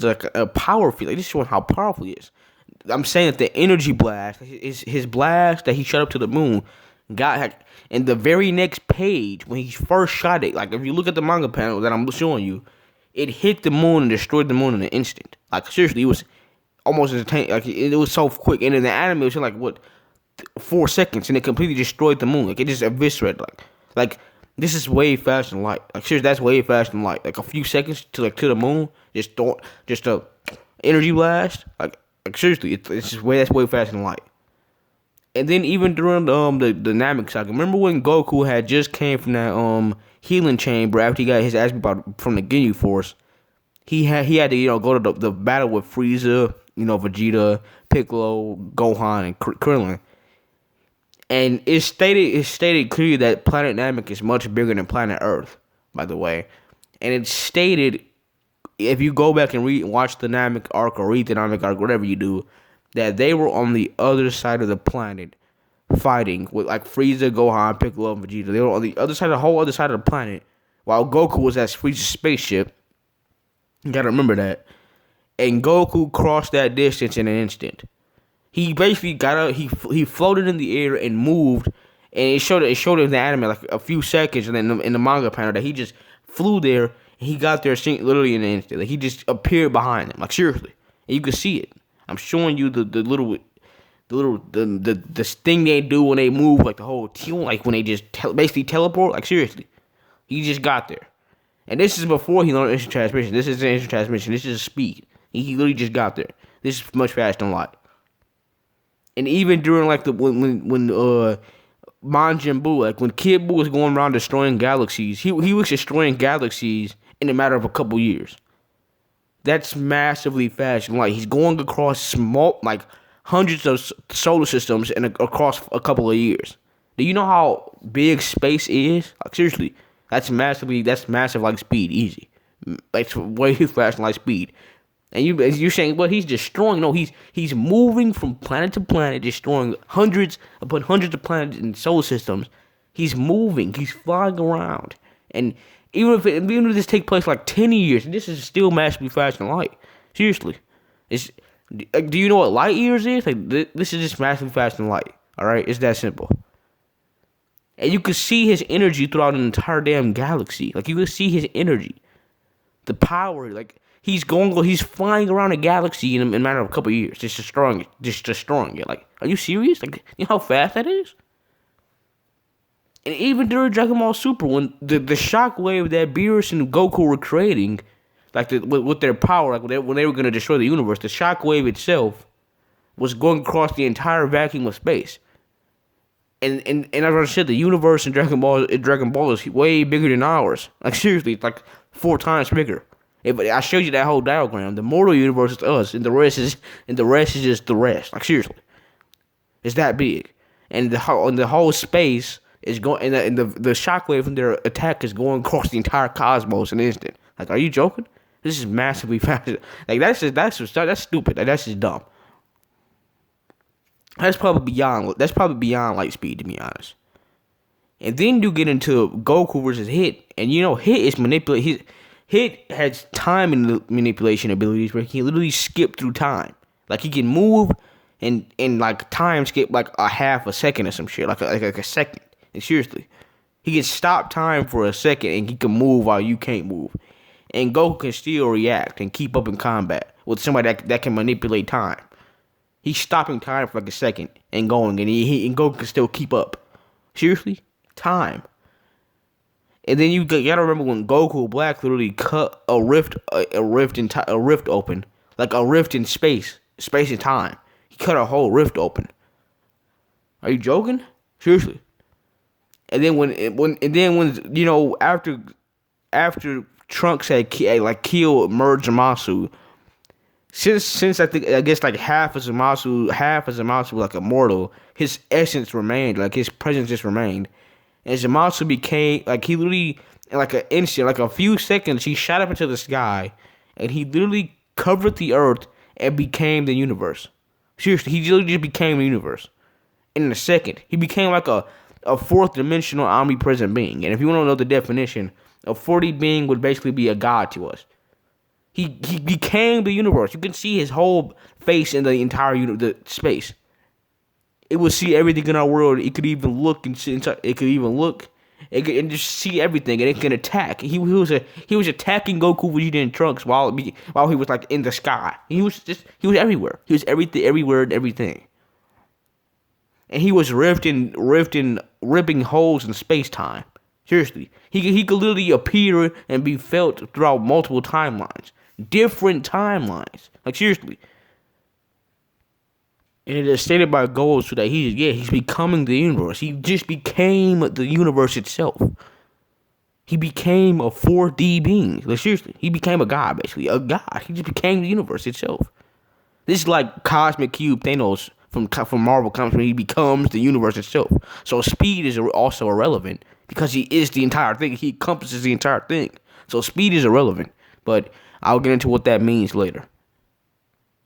like a power field. Like, this is showing how powerful he is. I'm saying that the energy blast, his blast that he shot up to the moon, got in the very next page when he first shot it. Like if you look at the manga panel that I'm showing you, it hit the moon and destroyed the moon in an instant. Like seriously, it was almost instantaneous. Like it was so quick. And in the anime, it was like 4 seconds, and it completely destroyed the moon. Like it just eviscerated. Like. This is way faster than light. Like seriously, that's way faster than light. Like a few seconds to the moon, just a energy blast. Like seriously, that's way faster than light. And then even during the dynamic saga, remember when Goku had just came from that healing chamber after he got his ass beat from the Ginyu Force? He had to go to the battle with Frieza, Vegeta, Piccolo, Gohan, and Krillin. And it's stated clearly that Planet Namek is much bigger than Planet Earth, by the way. And it's stated, if you go back and watch the Namek arc or read the Namek arc, whatever you do, that they were on the other side of the planet fighting with like Frieza, Gohan, Piccolo, and Vegeta. They were on the other side, the whole other side of the planet, while Goku was at Frieza's spaceship. You gotta remember that. And Goku crossed that distance in an instant. He basically got out. He floated in the air and moved, and it showed in the anime like a few seconds, and then in the manga panel that he just flew there and he got there literally in an instant. Like he just appeared behind them, like seriously, and you could see it. I'm showing you the thing they do when they move, like the whole team, like when they just basically teleport. Like seriously, he just got there, and this is before he learned instant transmission. This isn't instant transmission. This is speed. He literally just got there. This is much faster than light. And even during like when Majin Buu, like when Kid Buu was going around destroying galaxies, he was destroying galaxies in a matter of a couple years. That's massively fast. Like he's going across small, like hundreds of solar systems and across a couple of years. Do you know how big space is? Like seriously, that's massive like speed, easy. Like way faster than light speed. And you're saying, well, he's destroying. No, he's moving from planet to planet, destroying hundreds of planets and solar systems. He's moving. He's flying around. And even if this takes place like 10 years, this is still massively faster than light. Seriously. Do you know what light years is? Like this is just massively faster than light. All right? It's that simple. And you can see his energy throughout an entire damn galaxy. Like you can see his energy. The power, like he's flying around a galaxy in a matter of a couple of years, just destroying it. Like, are you serious? Like, you know how fast that is? And even during Dragon Ball Super, when the shockwave that Beerus and Goku were creating, like with their power, like when they were gonna destroy the universe, the shockwave itself was going across the entire vacuum of space. And as I said, the universe in Dragon Ball is way bigger than ours. Like seriously, it's like 4 times bigger. I showed you that whole diagram. The mortal universe is us, and the rest is just the rest. Like seriously, it's that big, and the whole space is going, and the shockwave from their attack is going across the entire cosmos in an instant. Like, are you joking? This is massively fast. Like that's stupid. Like, that's just dumb. That's probably beyond light speed, to be honest. And then you get into Goku versus Hit, and you know Hit is manipulated. Hit has time manipulation abilities where he can literally skip through time. Like he can move and like time skip like a half a second or some shit, like a second. And seriously, he can stop time for a second and he can move while you can't move. And Goku can still react and keep up in combat with somebody that can manipulate time. He's stopping time for like a second and going, and Goku can still keep up. Seriously, time. And then you gotta remember when Goku Black literally cut a rift open, like a rift in space and time. He cut a whole rift open. Are you joking? Seriously. And then when you know after Trunks had killed Merge Zamasu, since I guess like half of Zamasu like immortal, his essence remained, like his presence just remained. And Zamasu became, like, he literally, in like an instant, like a few seconds, he shot up into the sky, and he literally covered the earth and became the universe. Seriously, he literally just became the universe. In a second. He became like a fourth dimensional omnipresent being. And if you want to know the definition, a 4D being would basically be a god to us. He became the universe. You can see his whole face in the entire the space. It would see everything in our world. It could even look and see inside. It could just see everything, and it can attack. He was attacking Goku, Vegeta, and Trunks while he was like in the sky. He was everywhere. He was everywhere and everything. And he was ripping holes in space time. Seriously, he could literally appear and be felt throughout multiple timelines, different timelines. Like seriously. And it is stated by Goals that he's becoming the universe. He just became the universe itself. He became a 4D being. Like seriously, he became a god, basically. A god. He just became the universe itself. This is like Cosmic Cube Thanos from Marvel comics when he becomes the universe itself. So speed is also irrelevant because he is the entire thing. He encompasses the entire thing. So speed is irrelevant. But I'll get into what that means later.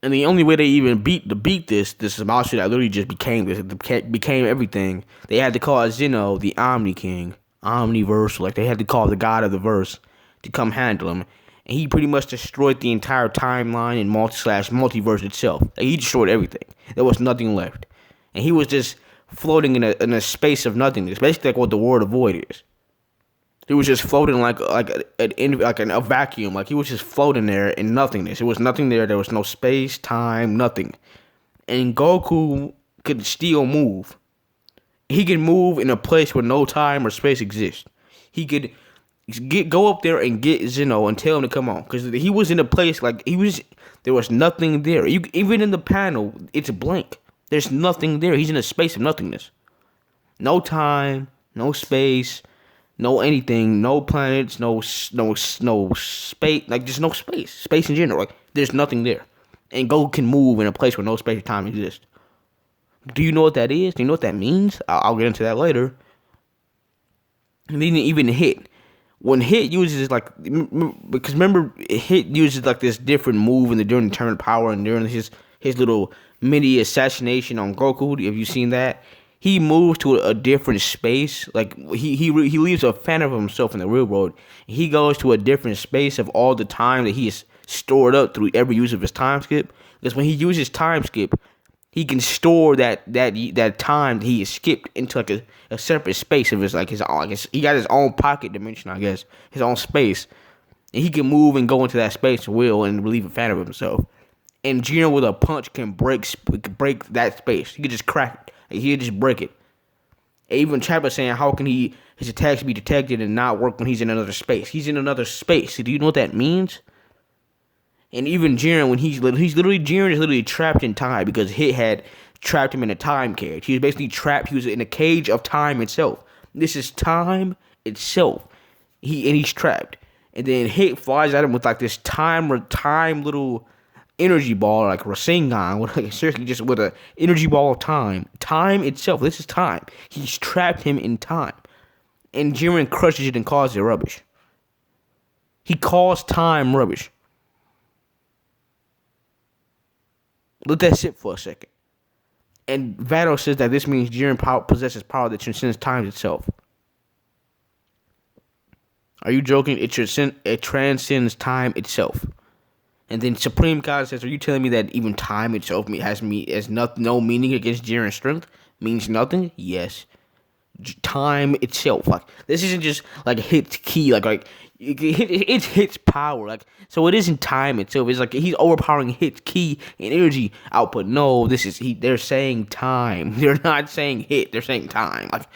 And the only way they even beat this monster that literally just became this, became everything. They had to call Zeno the Omni King, Omniverse, like they had to call the God of the Verse to come handle him. And he pretty much destroyed the entire timeline and multiverse itself. Like, he destroyed everything. There was nothing left, and he was just floating in a space of nothingness, basically like what the World of Void is. He was just floating like a vacuum. Like he was just floating there in nothingness. There was nothing there. There was no space, time, nothing. And Goku could still move. He could move in a place where no time or space exists. He could go up there and get Zeno and tell him to come on, because he was in a place like there was nothing there. Even in the panel, it's blank. There's nothing there. He's in a space of nothingness. No time, no space. No anything, no planets, no space, like just no space. Space in general, like there's nothing there. And Goku can move in a place where no space or time exists. Do you know what that is? Do you know what that means? I'll get into that later. And then even Hit. When Hit uses because remember Hit uses like this different move during the Tournament of Power and during his little mini assassination on Goku. Have you seen that? He moves to a different space. Like he leaves a phantom of himself in the real world. He goes to a different space of all the time that he has stored up through every use of his time skip. Because when he uses time skip, he can store that time that he has skipped into like a separate space of his he got his own pocket dimension, I guess, his own space, and he can move and go into that space at will and relieve a phantom of himself. And Jiren with a punch can break that space. He could just crack it. He'll just break it. Even Chapter saying, how can his attacks be detected and not work when he's in another space? He's in another space. Do you know what that means? And even Jiren, when Jiren is literally trapped in time because Hit had trapped him in a time cage. He was basically trapped. He was in a cage of time itself. This is time itself. He's trapped. And then Hit flies at him with like this time little energy ball, like Rasengan, seriously, just with an energy ball of time. Time itself. This is time. He's trapped him in time. And Jiren crushes it and calls it rubbish. He calls time rubbish. Let that sit for a second. And Vado says that this means Jiren possesses power that transcends time itself. Are you joking? It transcends time itself. And then Supreme God says, are you telling me that even time itself has no meaning against Jiren's strength? Means nothing? Yes. Time itself. Like, this isn't just like Hit's key. It's Hit's power. Like, so it isn't time itself. It's like he's overpowering Hit's key and energy output. No, they're saying time. They're not saying Hit. They're saying time. Like,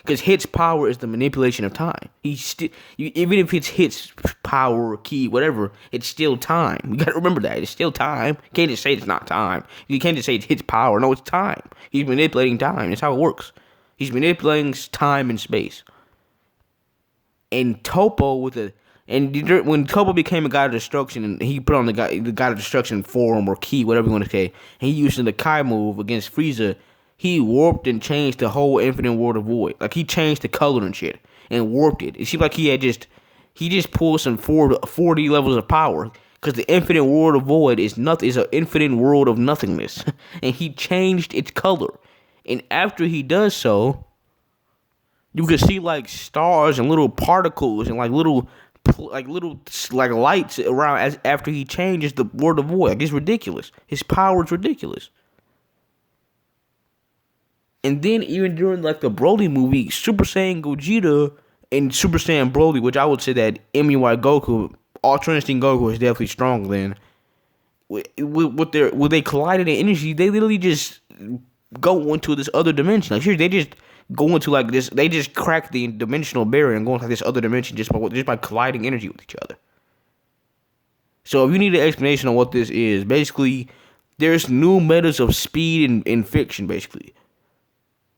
because Hit's power is the manipulation of time. Even if it's Hit's power, key, whatever, it's still time. You gotta remember that. It's still time. You can't just say it's not time. You can't just say it's Hit's power. No, it's time. He's manipulating time. That's how it works. He's manipulating time and space. And Topo when Topo became a god of destruction, and he put on the god of destruction form or key, whatever you want to say, and he used the Kai move against Frieza, he warped and changed the whole infinite world of void. Like, he changed the color and shit and warped it. It seemed like he just pulled some 40 levels of power, because the infinite world of void is an infinite world of nothingness, and he changed its color. And after he does so, you can see like stars and little particles and like little lights around after he changes the world of void. Like, it's ridiculous. His power is ridiculous. And then even during like the Broly movie, Super Saiyan Gogeta and Super Saiyan Broly, which I would say that MUI Goku, Ultra Instinct Goku is definitely stronger than. When they collided in energy, they literally just go into this other dimension. Like, seriously, they just go into like this. They just crack the dimensional barrier and go into this other dimension just by colliding energy with each other. So if you need an explanation on what this is, basically, there's new metas of speed in fiction. Basically,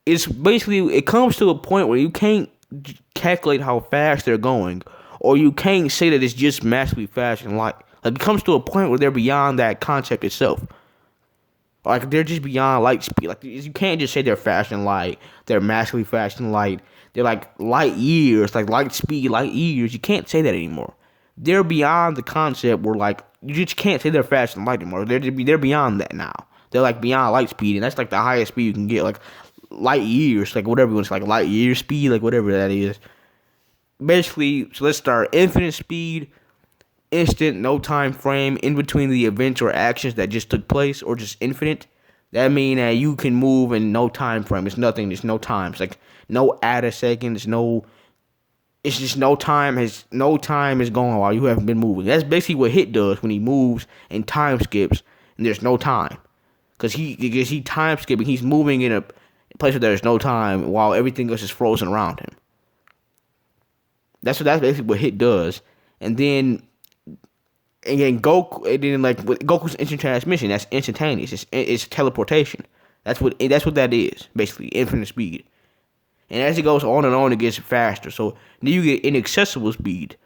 it comes to a point where you can't calculate how fast they're going, or you can't say that it's just massively fast in light. Like, it comes to a point where they're beyond that concept itself. Like they're just beyond light speed. Like you can't just say they're fast and light. They're massively fast and light. They're like light years, like light speed, light years. You can't say that anymore. They're beyond the concept where like you just can't say they're fast and light anymore. They're beyond that now. They're like beyond light speed, and that's like the highest speed you can get, like light years, like whatever it's like light year speed, like whatever that is. Basically, so let's start. Infinite speed, instant, no time frame in between the events or actions that just took place, or just infinite. That means that you can move in no time frame. It's nothing. There's no time. It's like no add a second. It's no. It's just no time is going while you haven't been moving. That's basically what Hit does when he moves and time skips, and there's no time, because he time skipping. He's moving in a place where there's no time while everything else is frozen around him. That's basically what Hit does, and then Goku, and then like with Goku's instant transmission, that's instantaneous. It's teleportation. That's what that is, basically infinite speed. And as it goes on and on, it gets faster. So then you get inaccessible speed.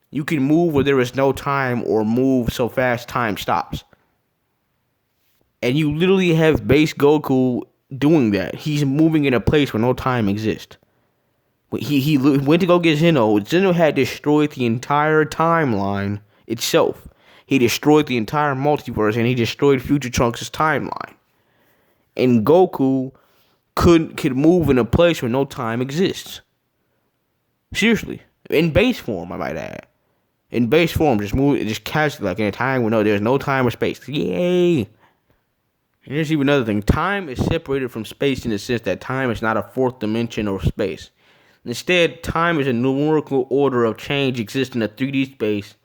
You can move where there is no time, or move so fast time stops. And you literally have base Goku doing that. He's moving in a place where no time exists. When he went to go get Zeno had destroyed the entire timeline itself. He destroyed the entire multiverse, and he destroyed Future Trunks' timeline. And Goku could move in a place where no time exists. Seriously. In base form, I might add. In base form, just casually, like in a time where there's no time or space. Yay! And here's even another thing. Time is separated from space in the sense that time is not a fourth dimension or space. Instead, time is a numerical order of change existing in a 3D space.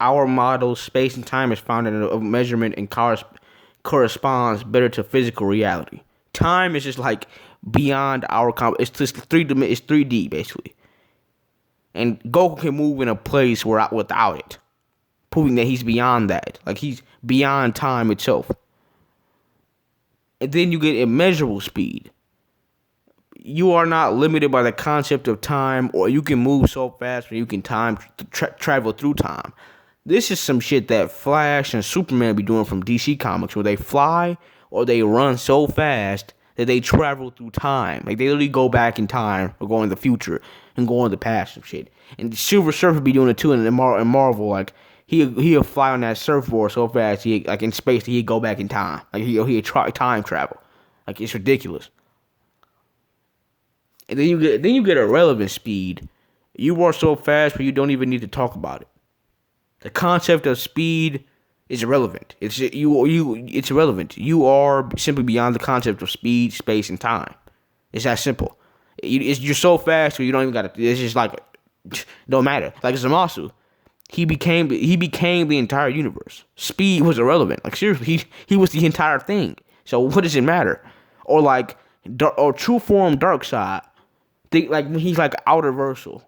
Our model, space and time, is found in a measurement and corresponds better to physical reality. Time is just like beyond our it's just it's 3D basically. And Goku can move in a place without it, proving that he's beyond that. Like he's beyond time itself. And then you get immeasurable speed. You are not limited by the concept of time, or you can move so fast where you can travel through time. This is some shit that Flash and Superman be doing from DC Comics, where they fly or they run so fast that they travel through time. Like they literally go back in time, or go in the future and go in the past and shit. And Silver Surfer be doing it too in Marvel. Like he'll fly on that surfboard so fast, like in space, he'd go back in time. Like he'll try time travel. Like it's ridiculous. And then you get irrelevant speed. You are so fast where you don't even need to talk about it. The concept of speed is irrelevant. It's irrelevant. You are simply beyond the concept of speed, space, and time. It's that simple. You're so fast where you don't even gotta. It's just like don't matter. Like Zamasu, he became the entire universe. Speed was irrelevant. Like seriously, he was the entire thing. So what does it matter? Or like True Form Darkseid. Like when he's like outer versal.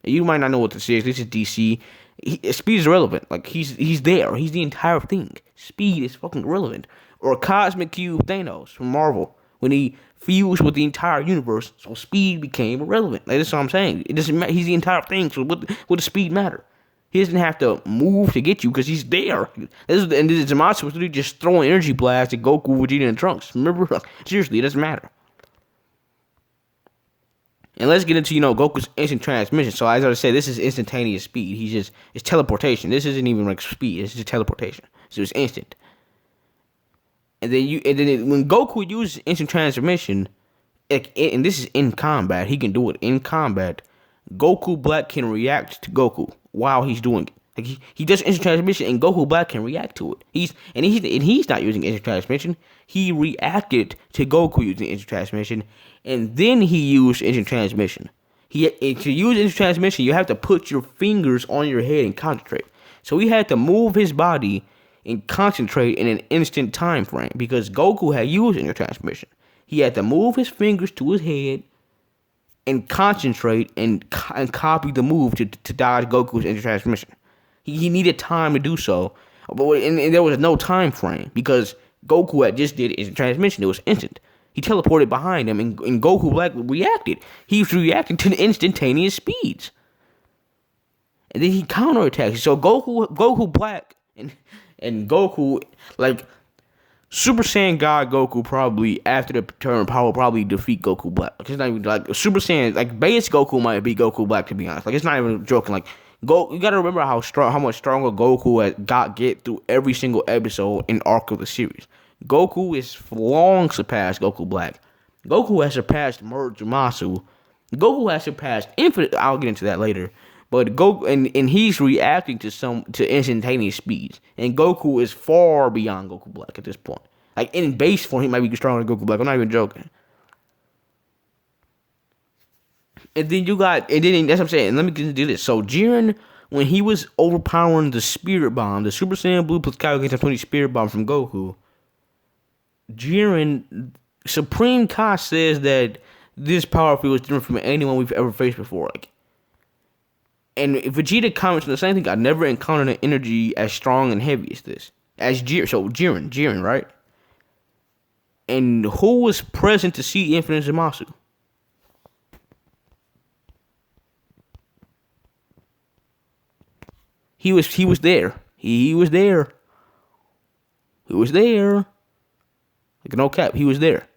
You might not know what this is. This is DC. Speed is irrelevant. Like he's there. He's the entire thing. Speed is fucking irrelevant. Or Cosmic Cube Thanos from Marvel, when he fused with the entire universe, so speed became irrelevant. Like that's what I'm saying. It doesn't matter. He's the entire thing. So what does speed matter? He doesn't have to move to get you because he's there. And this Zamasu was literally just throwing energy blasts at Goku, Vegeta, and Trunks. Remember? Seriously, it doesn't matter. And let's get into, Goku's instant transmission. So as I said, this is instantaneous speed. It's teleportation. This isn't even like speed. It's just teleportation. So it's instant. And then when Goku uses instant transmission, and this is in combat, he can do it in combat. Goku Black can react to Goku while he's doing it. Like he does instant transmission, and Goku Black can react to it. He's not using instant transmission. He reacted to Goku using instant transmission, and then he used instant transmission. To use instant transmission, you have to put your fingers on your head and concentrate. So he had to move his body and concentrate in an instant time frame because Goku had used instant transmission. He had to move his fingers to his head and concentrate and copy the move to dodge Goku's instant transmission. He needed time to do so, and there was no time frame because Goku had just did instant transmission. It was instant. He teleported behind him, and Goku Black reacted. He was reacting to the instantaneous speeds, and then he counterattacked. So Goku Black and Goku, like Super Saiyan God Goku probably after the turn power probably defeat Goku Black. Like it's not even like Super Saiyan like base Goku might beat Goku Black to be honest. Like it's not even joking. Like you gotta remember how much stronger Goku has get through every single episode and arc of the series. Goku is long surpassed Goku Black. Goku has surpassed Merge Masu. Goku has surpassed Infinite. I'll get into that later. But Goku and he's reacting to instantaneous speeds. And Goku is far beyond Goku Black at this point. Like in base form, he might be stronger than Goku Black. I'm not even joking. And then that's what I'm saying. Let me do this. So Jiren, when he was overpowering the Spirit Bomb, the Super Saiyan Blue plus Kaioken 20 Spirit Bomb from Goku, Jiren, Supreme Kai says that this power field is different from anyone we've ever faced before. Like, and Vegeta comments on the same thing. I never encountered an energy as strong and heavy as this. As Jiren, so Jiren, right? And who was present to see Infinite Zamasu? He was there. He was there. He was there. Like no cap, he was there.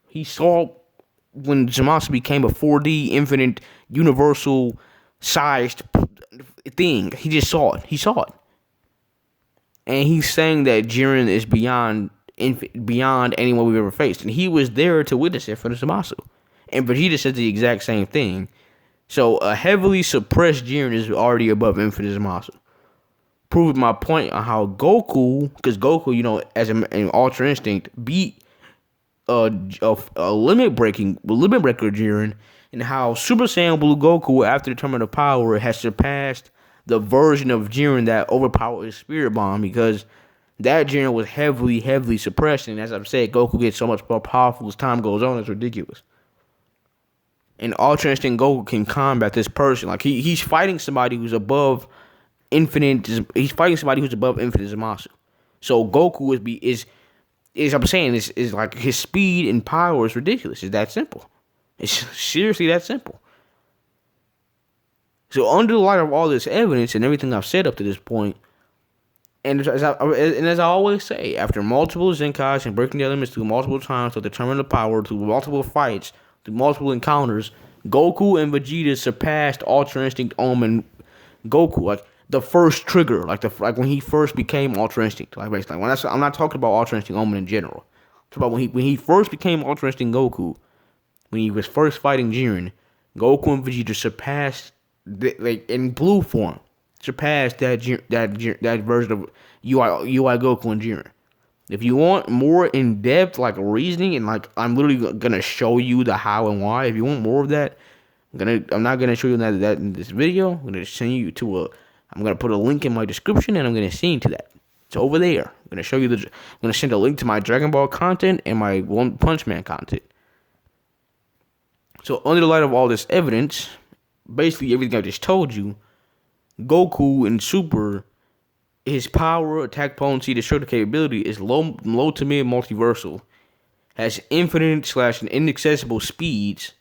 He saw when Zamasu became a 4D infinite universal sized thing. He just saw it. He saw it. And he's saying that Jiren is beyond anyone we've ever faced. And he was there to witness it for the Zamasu. And Vegeta said the exact same thing. So a heavily suppressed Jiren is already above Infinite Zamasu. Proving my point on how Goku, because Goku, as an Ultra Instinct, beat a limit breaker Jiren, and how Super Saiyan Blue Goku, after the Tournament of Power, has surpassed the version of Jiren that overpowered his Spirit Bomb, because that Jiren was heavily suppressed, and as I've said, Goku gets so much more powerful as time goes on. It's ridiculous. And Ultra Instinct Goku can combat this person. Like he's fighting somebody who's above Infinite. He's fighting somebody who's above Infinite Zamasu. So Goku is I'm saying is like his speed and power is ridiculous. It's that simple. It's seriously that simple. So under the light of all this evidence and everything I've said up to this point, and as I always say, after multiple Zenkais and breaking the elements through multiple times to determine the power, through multiple fights, through multiple encounters, Goku and Vegeta surpassed Ultra Instinct and Goku. Like the first trigger, like when he first became Ultra Instinct. Like basically, I'm not talking about Ultra Instinct Omen in general. I'm talking about when he first became Ultra Instinct Goku, when he was first fighting Jiren, Goku and Vegeta surpassed, like in blue form, surpassed that version of UI Goku and Jiren. If you want more in depth like reasoning and like I'm literally gonna show you the how and why. If you want more of that, I'm not gonna show you that in this video. I'm gonna send you to I'm gonna put a link in my description and I'm gonna send you to that. It's over there. I'm gonna show you I'm gonna send a link to my Dragon Ball content and my One Punch Man content. So under the light of all this evidence, basically everything I just told you, Goku in Super, his power, attack potency, destructive capability is low to mid multiversal, has infinite / inaccessible speeds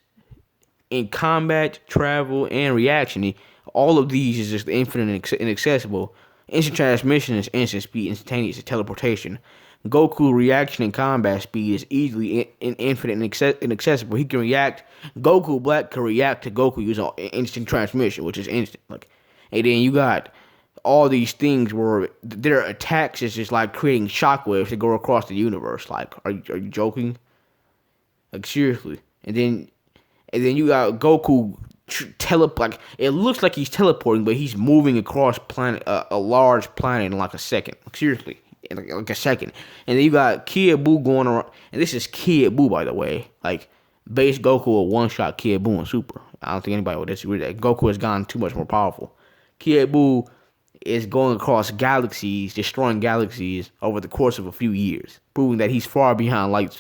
in combat, travel, and reaction. All of these is just infinite and inaccessible. Instant transmission is instant speed, instantaneous teleportation. Goku reaction and combat speed is easily infinite and inaccessible. He can react. Goku Black can react to Goku using instant transmission, which is instant. And then you got all these things where their attacks is just like creating shockwaves that go across the universe. Like, are you joking? Like seriously. And then you got Goku like it looks like he's teleporting, but he's moving across a large planet in like a second. Like, seriously, like a second. And then you got Kid Buu going around, and this is Kid Buu, by the way. Like base Goku will one shot Kid Buu in Super. I don't think anybody would disagree with that. Goku has gotten too much more powerful. Kid Buu is going across galaxies, destroying galaxies over the course of a few years, proving that he's far beyond light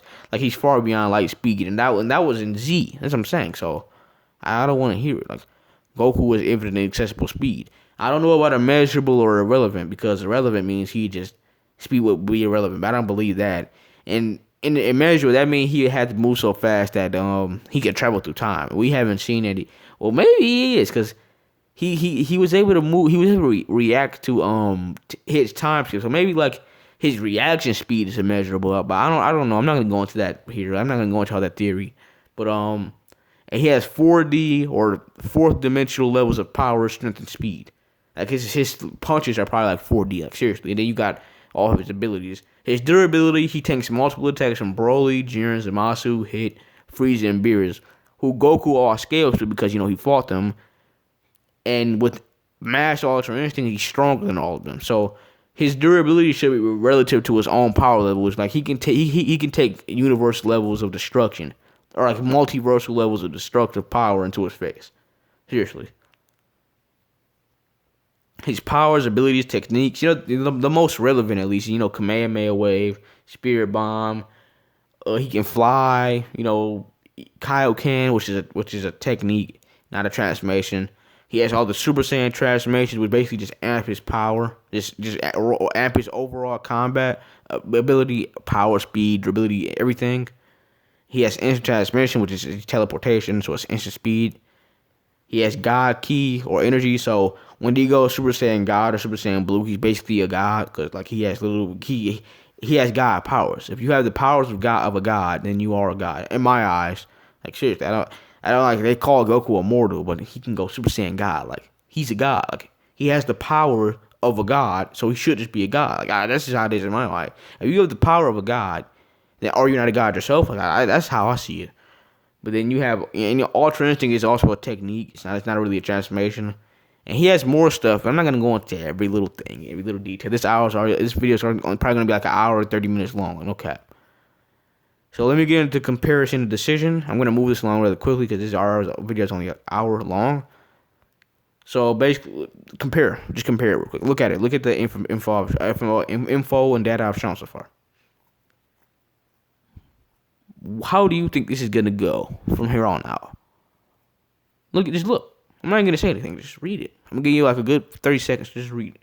speed, and that was in Z. That's what I'm saying. So I don't want to hear it. Like Goku is infinite accessible speed. I don't know about immeasurable or irrelevant, because irrelevant means speed would be irrelevant, but I don't believe that. And in the immeasurable, that means he had to move so fast that he could travel through time. We haven't seen any. Well, maybe he is, because he was able to move. He was able to react to his time skip. So maybe like His reaction speed is immeasurable, but I don't know. I'm not gonna go into that here. I'm not gonna go into all that theory. But and he has 4D or fourth dimensional levels of power, strength, and speed. Like his punches are probably like 4D, like seriously. And then you got all of his abilities. His durability, he tanks multiple attacks from Broly, Jiren, Zamasu, Hit, Frieza, and Beerus, who Goku all scales to because he fought them. And with Master Ultra Instinct, he's stronger than all of them. So his durability should be relative to his own power levels. Like he can take universe levels of destruction, or like multiversal levels of destructive power into his face. Seriously. His powers, abilities, techniques, the most relevant at least, Kamehameha Wave, Spirit Bomb. He can fly, Kaioken, which is a technique, not a transformation. He has all the Super Saiyan transformations, which basically just amp his power, just amp his overall combat ability, power, speed, durability, everything. He has instant transmission, which is teleportation, so it's instant speed. He has God Ki or energy, so when he goes Super Saiyan God or Super Saiyan Blue, he's basically a god because like he has God powers. If you have the powers of a god, then you are a god. In my eyes, like seriously, I don't like they call Goku immortal, but he can go Super Saiyan God. Like he's a god. Like he has the power of a god, so he should just be a god. Like that's just how it is in my life. If you have the power of a god, then are you not a god yourself? Like that's how I see it. But then you have, and Ultra Instinct is also a technique. It's not really a transformation. And he has more stuff. I'm not gonna go into every little thing, every little detail. This video is probably gonna be like an hour or 30 minutes long. No cap. So let me get into comparison and decision. I'm gonna move this along really quickly because this video is only an hour long. So basically, just compare it real quick. Look at it. Look at the info and data I've shown so far. How do you think this is gonna go from here on out? Look. I'm not even gonna say anything. Just read it. I'm gonna give you like a good 30 seconds. Just read it.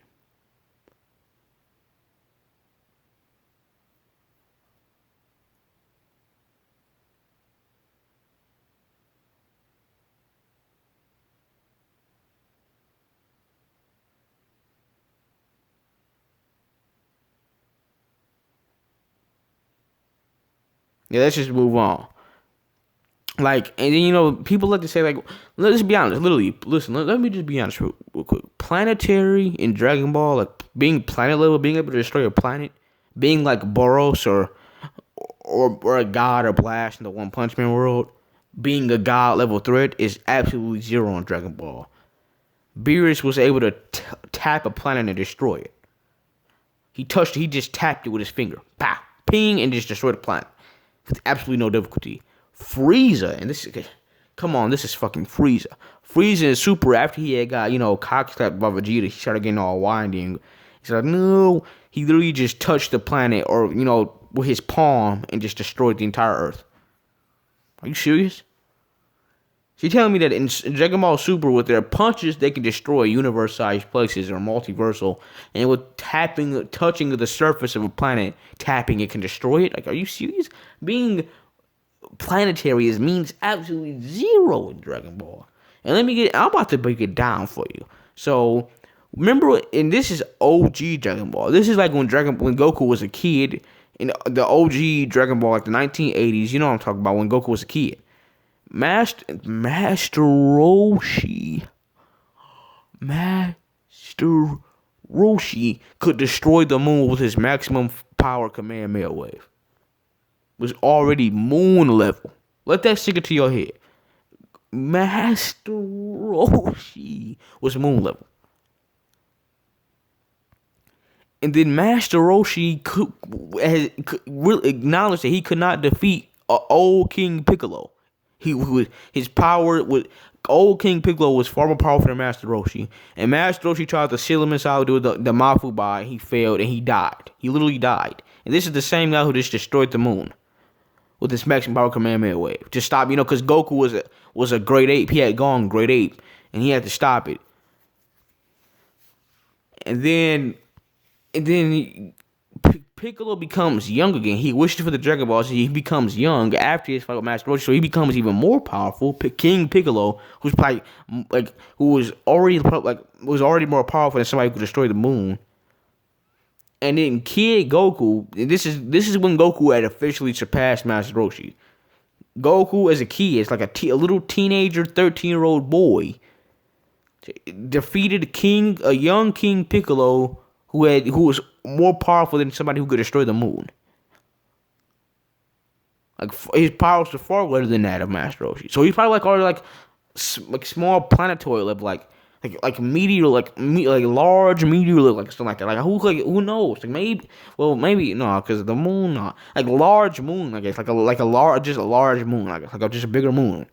Yeah, let's just move on. Like, and then, people like to say, like, let's be honest, literally, listen, let me just be honest real quick. Planetary in Dragon Ball, like, being planet level, being able to destroy a planet, being like Boros or a god or Blast in the One Punch Man world, being a god level threat is absolutely zero in Dragon Ball. Beerus was able to tap a planet and destroy it. He just tapped it with his finger. Pow, ping, and just destroyed the planet. With absolutely no difficulty. Frieza, and this is fucking Frieza. Frieza is super after he had got, cock slapped by Vegeta, he started getting all whiny. He's like, no, he literally just touched the planet or, with his palm and just destroyed the entire Earth. Are you serious? So you're telling me that in Dragon Ball Super, with their punches, they can destroy universe-sized places or multiversal, and with touching the surface of a planet, tapping it can destroy it? Like, are you serious? Being planetary means absolutely zero in Dragon Ball. And I'm about to break it down for you. So, remember, and this is OG Dragon Ball. This is like when Goku was a kid, in the OG Dragon Ball, like the 1980s, you know what I'm talking about, when Goku was a kid. Master Roshi could destroy the moon with his maximum power Kamehameha Wave. Was already moon level. Let that sink into your head. Master Roshi was moon level. And then Master Roshi could really acknowledge that he could not defeat old King Piccolo. Old King Piccolo was far more powerful than Master Roshi. And Master Roshi tried to seal him inside with the Mafubai. He failed and he died. He literally died. And this is the same guy who just destroyed the moon with his maximum power Kamehameha Wave. Just stop, because Goku was a great ape. He had gone great ape. And he had to stop it. And then Piccolo becomes young again. He wishes for the Dragon Balls. He becomes young after his fight with Master Roshi, so he becomes even more powerful. King Piccolo, who's probably who was already more powerful than somebody who could destroy the moon. And then Kid Goku, this is when Goku had officially surpassed Master Roshi. Goku as a kid, it's like a little teenager, 13-year-old boy, defeated a young King Piccolo who was more powerful than somebody who could destroy the moon. Like his powers were far greater than that of Master Roshi. So he's probably like already like small planetoid level, like meteor, like large meteor level, like something like that. Like who knows? Like maybe no, because the moon, no. Like large moon, I guess, like a large moon, I guess, just a bigger moon.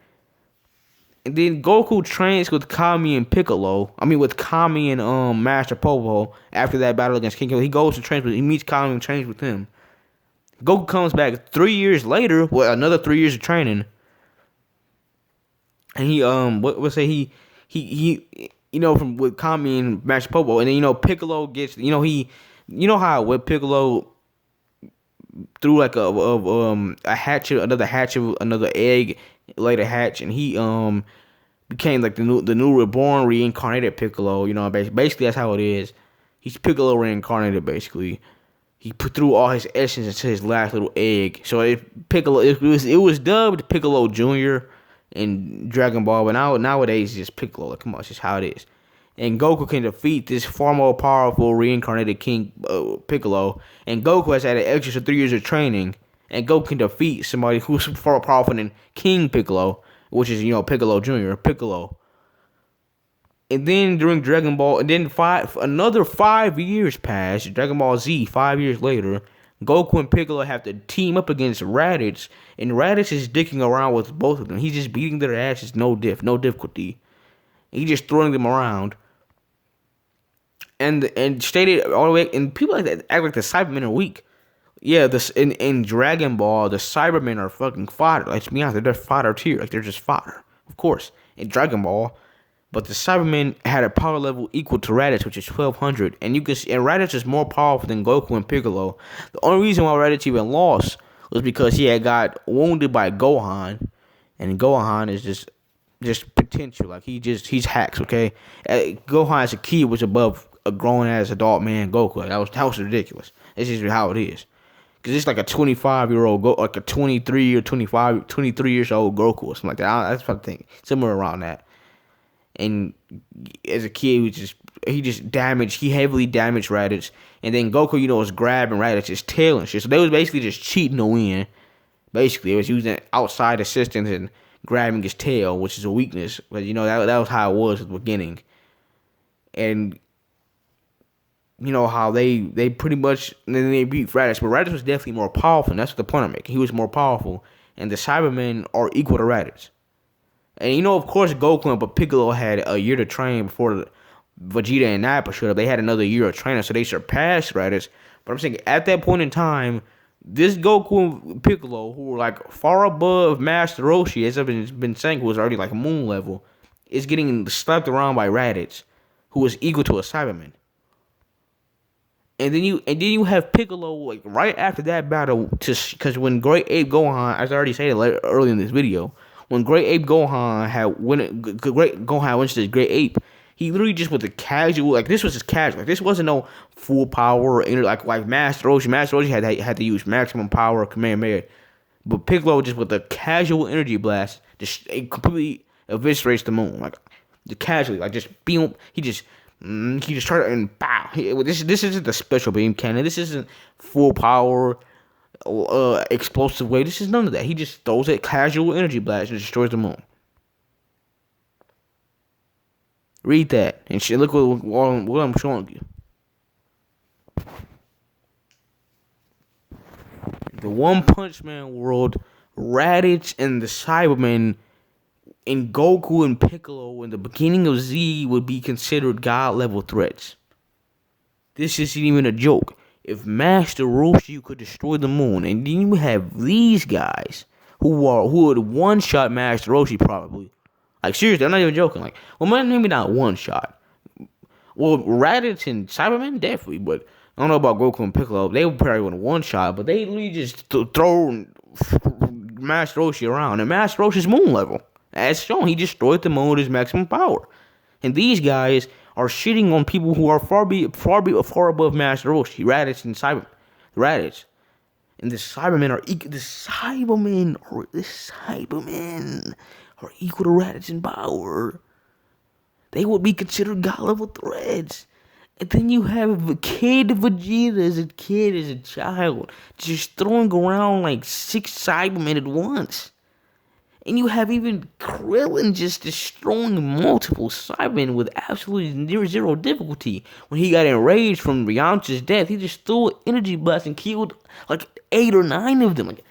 And then Goku trains with Kami and Piccolo. I mean, with Kami and Master Popo after that battle against King Piccolo. He goes to train with, he meets Kami and trains with him. Goku comes back 3 years later with another 3 years of training. And he from with Kami and Master Popo, and then Piccolo gets how with Piccolo threw like a hatchet, another egg, laid a hatch, and he became like the new reborn reincarnated Piccolo. Basically that's how it is. He's Piccolo reincarnated basically. He threw all his essence into his last little egg. So it was dubbed Piccolo Jr. in Dragon Ball, but nowadays it's just Piccolo. Like, come on, it's just how it is. And Goku can defeat this far more powerful reincarnated King Piccolo. And Goku has had an extra 3 years of training. And Goku can defeat somebody who's far powerful than King Piccolo, which is Piccolo Jr. Piccolo. And then during Dragon Ball, and then another 5 years pass, Dragon Ball Z, 5 years later, Goku and Piccolo have to team up against Raditz, and Raditz is dicking around with both of them. He's just beating their asses, no difficulty. He's just throwing them around. And stated all the way, and people like that act like the Cybermen are weak. Yeah, in Dragon Ball, the Cybermen are fucking fodder. Let's be honest, they're fodder tier. Like, they're just fodder, of course, in Dragon Ball. But the Cybermen had a power level equal to Raditz, which is 1200. And Raditz is more powerful than Goku and Piccolo. The only reason why Raditz even lost was because he had got wounded by Gohan. And Gohan is just potential. Like, he's hacks, okay? Gohan as a kid was above a grown-ass adult man Goku. Like, that was ridiculous. This is how it is. Because it's like a 25-year-old, like a 23 or 23 years old Goku or something like that. That's what I think. Somewhere around that. And as a kid, he heavily damaged Raditz. And then Goku, was grabbing Raditz's tail and shit. So they was basically just cheating to win. Basically, it was using outside assistance and grabbing his tail, which is a weakness. But, that was how it was at the beginning. And, how they pretty much, and then they beat Raditz. But Raditz was definitely more powerful, and that's what the point I'm making. He was more powerful. And the Cybermen are equal to Raditz. And of course, Goku and Piccolo had a year to train before Vegeta and Nappa showed up. They had another year of training, so they surpassed Raditz. But I'm saying, at that point in time, this Goku and Piccolo, who were like far above Master Roshi, as I've been saying, who was already like moon level, is getting slapped around by Raditz, who was equal to a Cyberman. And then you have Piccolo like right after that battle, because when Great Ape Gohan, as I already said earlier in this video. When Great Ape Gohan went to the Great Ape, he literally just with the casual, like this was just casual. Like this wasn't no full power or like Master Roshi. Master Roshi had to use maximum power or Kamehameha. But Piccolo just with the casual energy blast, just completely eviscerates the moon. Like the casually, like just beam. He just started and pow. This isn't the special beam cannon. This isn't full power. Explosive way. This is none of that. He just throws that casual energy blast and destroys the moon. Read that and shit. Look what I'm showing you. The One Punch Man world, Raditz and the Cybermen and Goku and Piccolo in the beginning of Z would be considered god level threats. This isn't even a joke. If Master Roshi could destroy the moon, and then you have these guys who would one-shot Master Roshi probably. Like, seriously, I'm not even joking. Like, well, maybe not one-shot. Well, Raditz and Cybermen, definitely, but I don't know about Goku and Piccolo. They would probably win one-shot, but they literally just throw Master Roshi around. And Master Roshi's moon level. As shown, he destroyed the moon with his maximum power. And these guys are shitting on people who are far above Master Roshi, Raditz, and Raditz. And the Cybermen are equal to Raditz in power. They would be considered god level threats. And then you have a kid Vegeta as a child, just throwing around like 6 Cybermen at once. And you have even Krillin just destroying multiple Cybermen with absolutely zero difficulty. When he got enraged from Yamcha's death, he just threw an energy blast and killed like 8 or 9 of them. Like,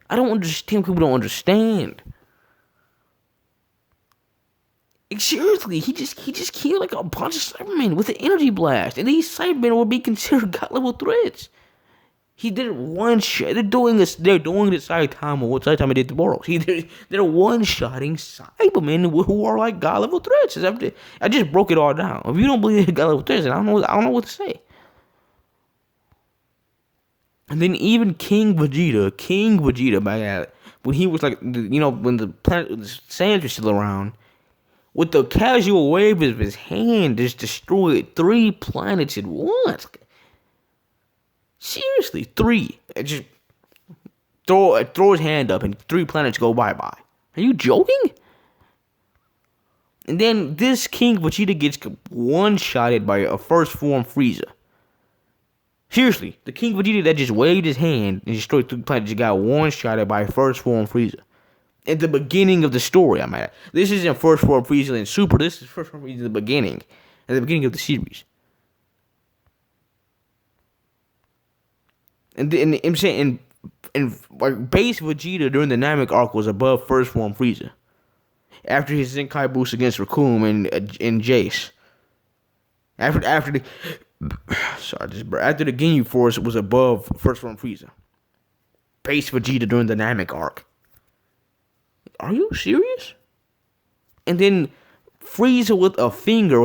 I don't understand. People don't understand. Like, seriously, he just killed like a bunch of Cybermen with an energy blast, and these Cybermen would be considered god level threats. He did one shot. They're doing this. They're doing this Saitama. What Saitama did to Boros. They're one-shotting Cybermen who are like god level threats. I just broke it all down. If you don't believe they're god level threats, then I don't know what to say. And then even King Vegeta, by that, when he was like, when the planet, the sands were still around, with the casual wave of his hand, just destroyed 3 planets at once. Seriously, 3. Just throw his hand up and 3 planets go bye-bye. Are you joking? And then this King Vegeta gets one-shotted by a first form Frieza. Seriously, the King Vegeta that just waved his hand and destroyed 3 planets just got one-shotted by first form Frieza. At the beginning of the story, I'm at. This isn't first form Frieza and Super. This is first form Frieza at the beginning of the series. And I'm saying, like base Vegeta during the Namek arc was above first form Frieza. After his Zenkai boost against Raccoon and Jace. After the Ginyu Force was above first form Frieza. Base Vegeta during the Namek arc. Are you serious? And then Frieza with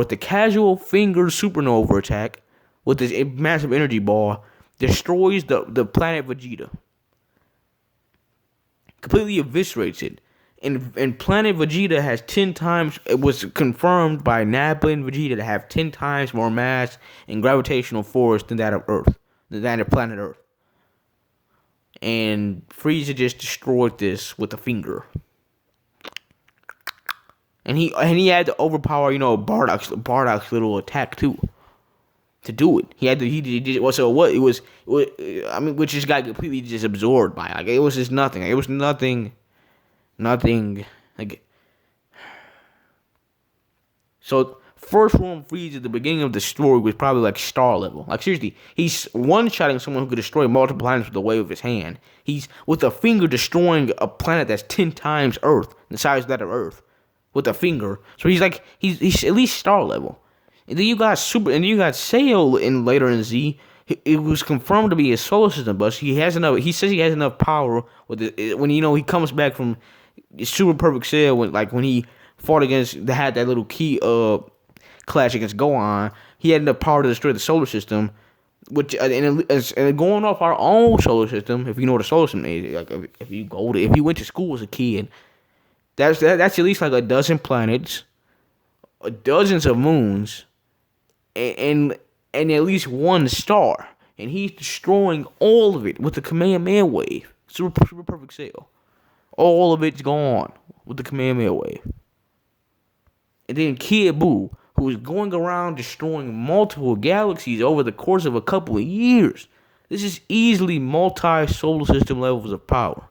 the casual finger supernova attack with this massive energy ball destroys the planet Vegeta. Completely eviscerates it. And planet Vegeta has 10 times, it was confirmed by Nappa and Vegeta to have 10 times more mass and gravitational force than that of Earth. Than that of planet Earth. And Frieza just destroyed this with a finger. And he had to overpower, Bardock's little attack too. To do it, which just got completely just absorbed by it. Like, it was just nothing. It was nothing. Like, so first form Frieza at the beginning of the story was probably like star level. Like, seriously, he's one-shotting someone who could destroy multiple planets with the wave of his hand. He's with a finger destroying a planet that's 10 times Earth, the size of that of Earth, with a finger. So he's at least star level. And then you got Sail later in Z. It was confirmed to be a solar system bust. He says he has enough power when he comes back from Super Perfect Sail when he fought had that little key clash against Gohan. He had enough power to destroy the solar system. Which and going off our own solar system, if you know what a solar system is, like if you went to school as a kid, that's at least like a dozen planets, dozens of moons. And at least one star, and he's destroying all of it with the Kamehameha wave. Super Perfect Sail. All of it's gone with the Kamehameha wave. And then Kid Buu, who is going around destroying multiple galaxies over the course of a couple of years. This is easily multi-solar system levels of power.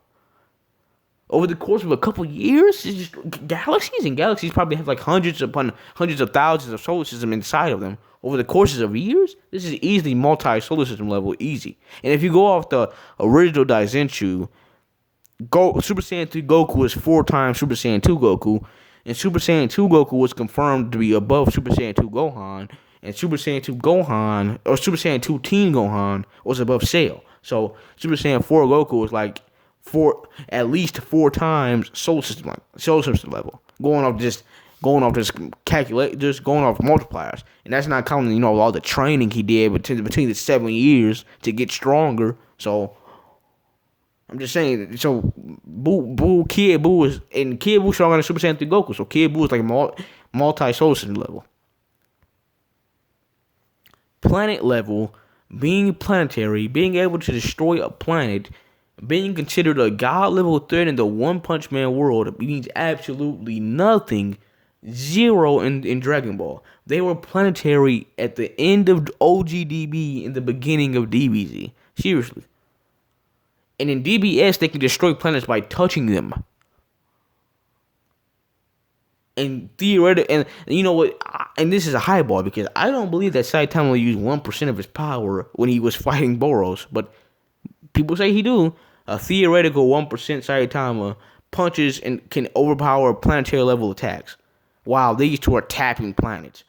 Over the course of a couple of years, it's just galaxies probably have like hundreds upon hundreds of thousands of solar systems inside of them. Over the courses of years, this is easily multi-solar system level, easy. And if you go off the original Daizenshu, Super Saiyan 3 Goku is 4 times Super Saiyan 2 Goku, and Super Saiyan 2 Goku was confirmed to be above Super Saiyan 2 Gohan, and Super Saiyan 2 Gohan, or Super Saiyan 2 Teen Gohan, was above Cell. So Super Saiyan 4 Goku was like at least 4 times solar system level. Going off multipliers, and that's not counting all the training he did between the 7 years to get stronger. So I'm just saying. So Kid Buu is stronger than Super Saiyan 3 Goku. So Kid Buu is like multi solar system level. planet level, being planetary, being able to destroy a planet, being considered a god level threat in the One Punch Man world means absolutely nothing. Zero in Dragon Ball. They were planetary at the end of OGDB and the beginning of DBZ. Seriously. And in DBS, they can destroy planets by touching them. And theoretically, and you know what? And this is a highball because I don't believe that Saitama used 1% of his power when he was fighting Boros, but people say he do. A theoretical 1% Saitama punches and can overpower planetary level attacks, while these two are tapping planets.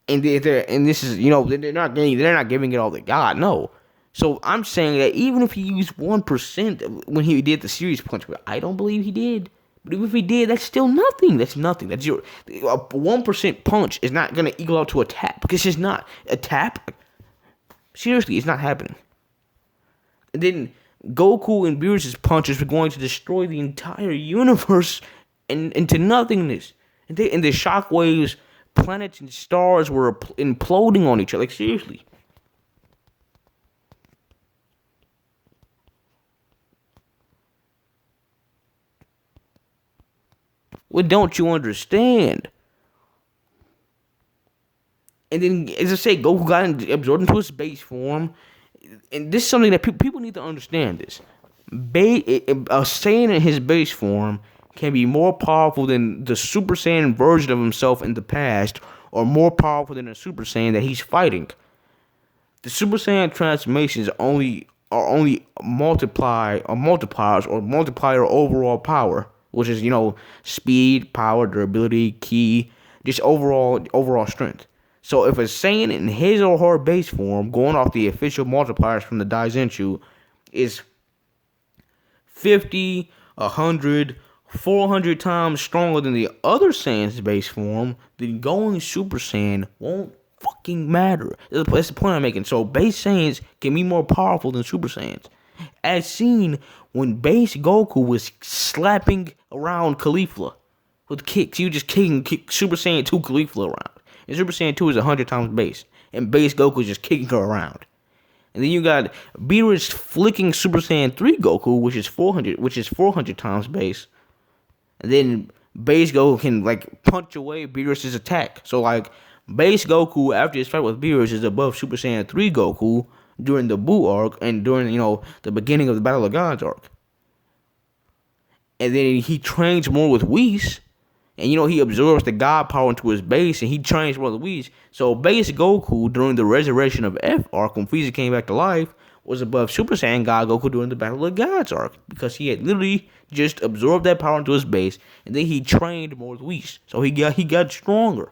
And this is, you know, they're not giving it all they got. No. So I'm saying that even if he used 1% when he did the series punch, I don't believe he did. But even if he did, that's still nothing. That's nothing. That's your 1% punch is not gonna equal out to a tap because it's not a tap. Seriously, it's not happening. And then Goku and Beerus' punches were going to destroy the entire universe into nothingness. And the shockwaves, planets and stars were imploding on each other. Like seriously. What don't you understand? And then, as I say, Goku got absorbed into his base form. And this is something that people need to understand this. A Saiyan in his base form can be more powerful than the Super Saiyan version of himself in the past, or more powerful than a Super Saiyan that he's fighting. The Super Saiyan transformations are only multipliers or multiplier overall power, which is, you know, speed, power, durability, ki, just overall strength. So if a Saiyan in his or her base form, going off the official multipliers from the Daizenshuu, is 50, 100, 400 times stronger than the other Saiyan's base form, then going Super Saiyan won't fucking matter. That's the point I'm making. So base Saiyans can be more powerful than Super Saiyans. As seen when base Goku was slapping around Caulifla with kicks. You just kicking Super Saiyan 2 Caulifla around. And Super Saiyan 2 is 100 times base. And base Goku is just kicking her around. And then you got Beerus flicking Super Saiyan 3 Goku, which is 400 times base. And then base Goku can like punch away Beerus' attack. So like base Goku after his fight with Beerus is above Super Saiyan 3 Goku during the Buu arc and during, you know, the beginning of the Battle of Gods arc. And then he trains more with Whis. And, you know, he absorbs the God power into his base, and he trains more with Whis. So base Goku during the Resurrection of F arc, when Frieza came back to life, was above Super Saiyan God Goku during the Battle of Gods arc. Because he had literally just absorbed that power into his base, and then he trained more with Whis. So he got stronger.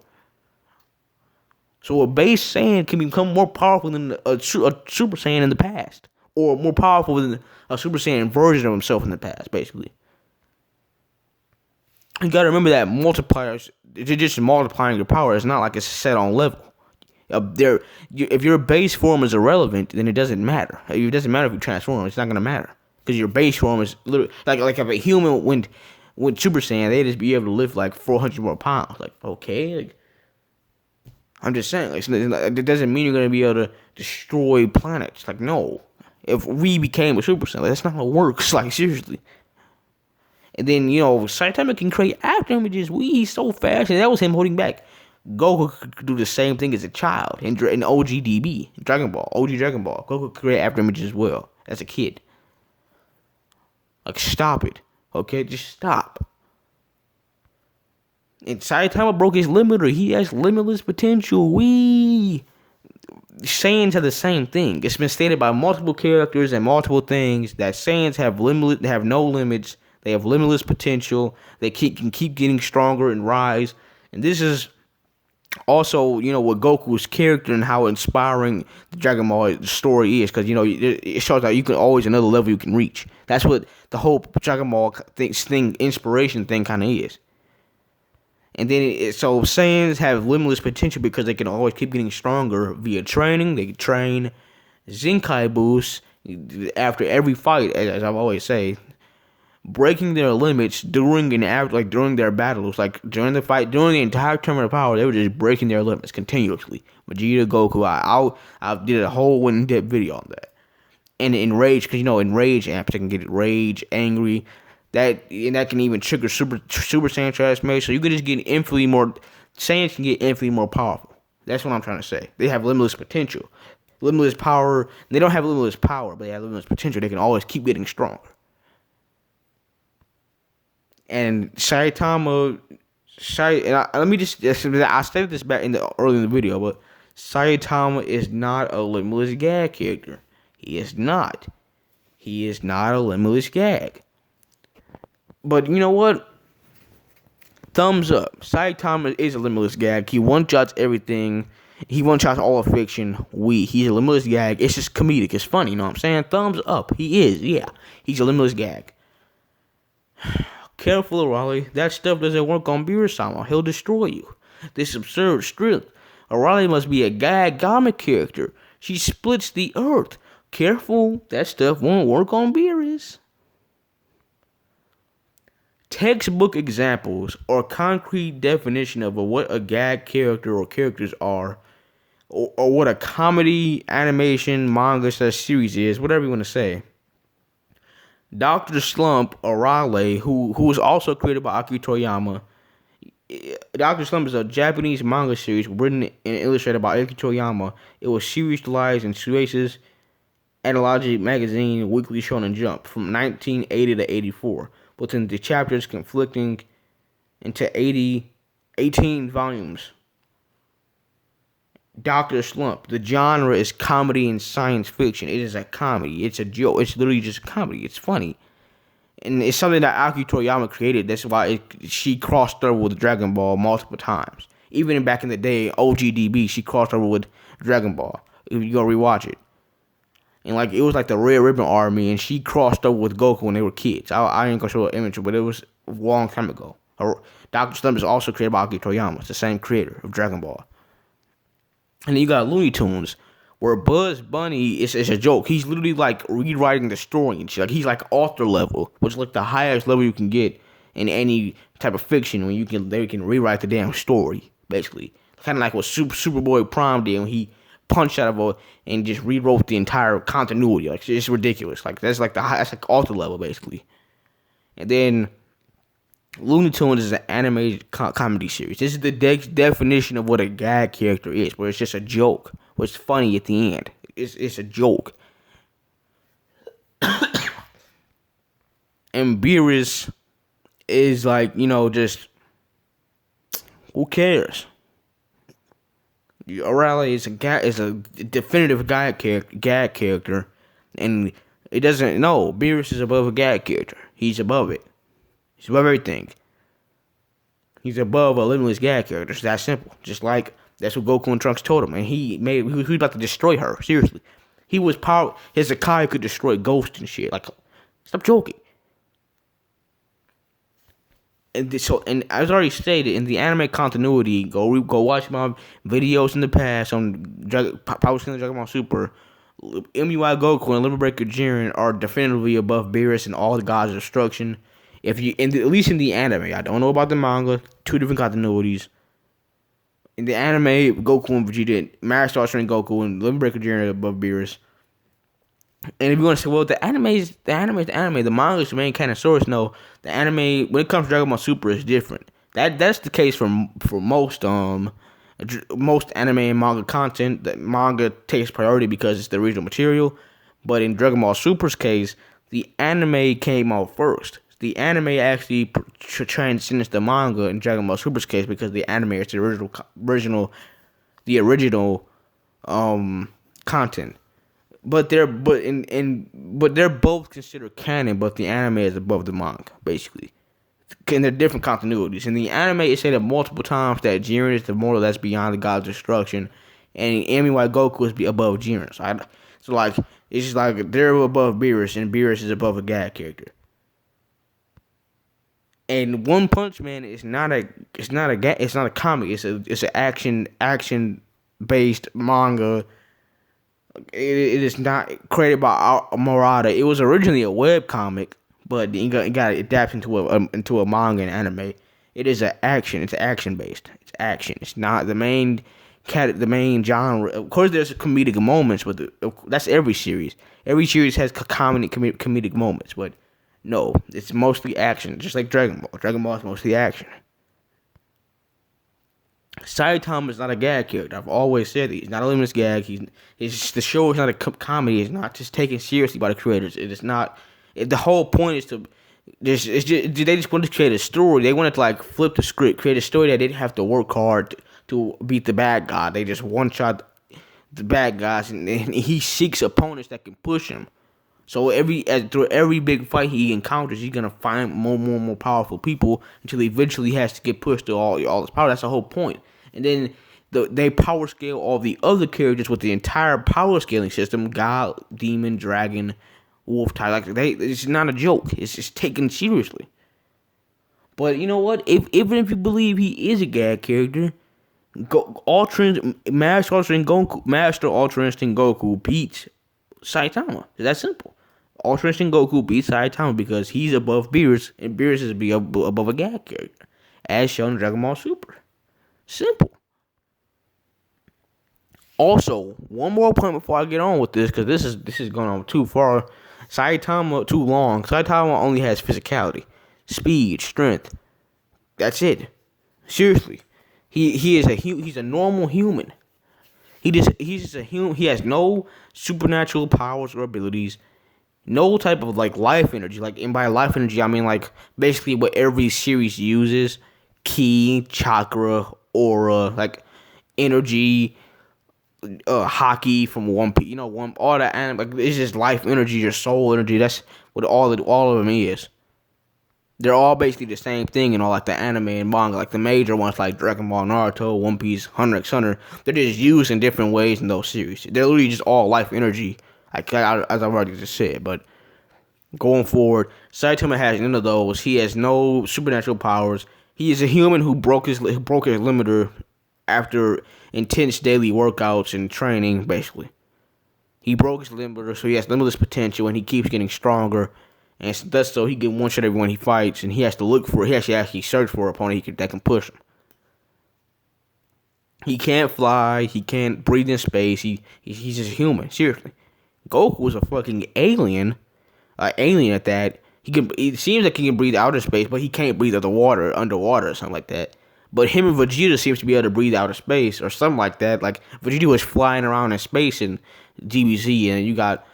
So a base Saiyan can become more powerful than a Super Saiyan in the past. Or more powerful than a Super Saiyan version of himself in the past, basically. You gotta remember that multipliers, they're just multiplying your power. It's not like it's set on level. If your base form is irrelevant, then it doesn't matter. It doesn't matter if you transform, it's not gonna matter. Because your base form is literally, like if a human went Super Saiyan, they'd just be able to lift like 400 more pounds. Like, okay, like, I'm just saying, like, it doesn't mean you're gonna be able to destroy planets. Like, no. If we became a Super Saiyan, like, that's not how it works. Like, seriously. And then, you know, Saitama can create after images. He's so fast, and that was him holding back. Goku could do the same thing as a child in OGDB, Dragon Ball, OG Dragon Ball. Goku could create after images as well as a kid. Like, stop it, okay? Just stop. And Saitama broke his limiter. He has limitless potential. Saiyans have the same thing. It's been stated by multiple characters and multiple things that Saiyans have no limits. They have limitless potential. They can keep getting stronger and rise. And this is also, you know, what Goku's character and how inspiring the Dragon Ball story is. Because, you know, it shows that you can always another level you can reach. That's what the whole Dragon Ball inspiration thing kind of is. And then, so Saiyans have limitless potential because they can always keep getting stronger via training. They can train Zenkai boosts after every fight, as I've always say. breaking their limits during during their battles, like during the fight, during the entire tournament of power. They were just breaking their limits continuously. Vegeta, Goku, I did a whole in-depth video on that. And in Rage, because in Rage, Amps can get rage, angry, that can even trigger Super Saiyan transformation. So you can just get infinitely more. Saiyans can get infinitely more powerful. That's what I'm trying to say. They have limitless potential, limitless power. They don't have limitless power, but they have limitless potential. They can always keep getting stronger. And Saitama, let me just, I stated this back early in the video, but Saitama is not a limitless gag character. He is not. He is not a limitless gag. But you know what? Thumbs up. Saitama is a limitless gag. He one-shots everything. He one-shots all of fiction. He's a limitless gag. It's just comedic. It's funny, you know what I'm saying? Thumbs up. He is, yeah. He's a limitless gag. Careful, Raleigh. That stuff doesn't work on Beerus-sama. He'll destroy you. This absurd strength. Raleigh must be a gag comic character. She splits the earth. Careful. That stuff won't work on Beerus. Textbook examples or concrete definition of what a gag character or characters are, or what a comedy, animation, manga series is, whatever you want to say. Dr. Slump Arale, who was also created by Akira Toriyama. Dr. Slump is a Japanese manga series written and illustrated by Akira Toriyama. It was serialized in Shueisha's Analogy magazine Weekly Shonen Jump from 1980 to 84, within the chapters conflicting into 18 volumes. Dr. Slump. The genre is comedy and science fiction. It is a comedy. It's a joke. It's literally just a comedy. It's funny. And it's something that Akira Toriyama created. That's why she crossed over with Dragon Ball multiple times. Even back in the day, OGDB, she crossed over with Dragon Ball. If you go rewatch it. And it was like the Red Ribbon Army, and she crossed over with Goku when they were kids. I ain't gonna show an image, but it was a long time ago. Dr. Slump is also created by Akira Toriyama. It's the same creator of Dragon Ball. And then you got Looney Tunes, where Buzz Bunny is a joke. He's literally rewriting the story and shit. He's author level, which is the highest level you can get in any type of fiction when they can rewrite the damn story, basically. Kind of like what Superboy Prime did when he punched out of and just rewrote the entire continuity. It's ridiculous. That's the author level, basically. And then Looney Tunes is an animated comedy series. This is the definition of what a gag character is, where it's just a joke, where it's funny at the end. It's a joke. And Beerus is just, who cares? O'Reilly is a definitive gag character, and it doesn't. No, Beerus is above a gag character. He's above it. He's above everything. He's above a limitless gag character. It's that simple. Just that's what Goku and Trunks told him, and he was about to destroy her. Seriously, he was power. His Akai could destroy ghosts and shit. Stop joking. And as I already stated, in the anime continuity, go watch my videos in the past on Power Scaling Dragon Ball Super. MUI Goku and Limit Breaker Jiren are definitively above Beerus and all the gods of destruction. At least in the anime, I don't know about the manga. Two different continuities. In the anime, Goku and Vegeta, Master Strength Goku and Limit Breaker Jiren are above Beerus. And if you want to say, well, the anime is the anime. The manga is the main canon source. No, the anime, when it comes to Dragon Ball Super, is different. That's the case for most anime and manga content. The manga takes priority because it's the original material. But in Dragon Ball Super's case, the anime came out first. The anime actually transcends the manga in Dragon Ball Super's case because the anime is the original content. But they're both considered canon, but the anime is above the manga, basically. And they're different continuities. In the anime, it's said multiple times that Jiren is the mortal that's beyond the god's destruction, and MUI Goku is above Jiren. So it's just they're above Beerus, and Beerus is above a gag character. And One Punch Man is not a comic. It's an action based manga. It is not created by Murata. It was originally a web comic, but you got to adapt into a manga and anime. It is an action. It's action based. It's action. It's not the main genre. Of course, there's comedic moments, but that's every series. Every series has comedic moments, but no, it's mostly action. Just like Dragon Ball. Dragon Ball is mostly action. Saitama is not a gag character. I've always said he's not a limitless gag. The show is not a comedy. It's not just taken seriously by the creators. It is not. The whole point is to they just wanted to create a story. They wanted to like flip the script, create a story that they didn't have to work hard to beat the bad guy. They just one shot the bad guys, and he seeks opponents that can push him. So through every big fight he encounters, he's gonna find more powerful people until he eventually has to get pushed to all his power. That's the whole point. And then they power scale all the other characters with the entire power scaling system: God, Demon, Dragon, Wolf, Tiger. Like it's not a joke. It's just taken seriously. But you know what? Even if you believe he is a gag character, Master Ultra Instinct Goku beats Saitama. It's that simple. Ultra Instinct Goku beats Saitama because he's above Beerus, and Beerus is above a gag character, as shown in Dragon Ball Super. Simple. Also, one more point before I get on with this, because this is going on too far. Too long. Saitama only has physicality, speed, strength. That's it. Seriously, he's a normal human. He's just a human. He has no supernatural powers or abilities. No type of like life energy. Like, and by life energy, I mean like basically what every series uses: ki, chakra, aura, like energy, hockey from One Piece. You know, all that. Like, it's just life energy, your soul energy. That's what all of them is. They're all basically the same thing in all like the anime and manga. Like the major ones like Dragon Ball, Naruto, One Piece, Hunter x Hunter. They're just used in different ways in those series. They're literally just all life energy, like as I've already just said. But going forward, Saitama has none of those. He has no supernatural powers. He is a human who broke his limiter after intense daily workouts and training. Basically, he broke his limiter, so he has limitless potential, and he keeps getting stronger. And thus, so he can one-shot everyone he fights, and he has to actually search for an opponent that can push him. He can't fly, he can't breathe in space, he's just human, seriously. Goku is a fucking alien, at that. It seems like he can breathe outer space, but he can't breathe underwater or something like that. But him and Vegeta seems to be able to breathe outer space, or something like that. Like, Vegeta was flying around in space in DBZ, and you got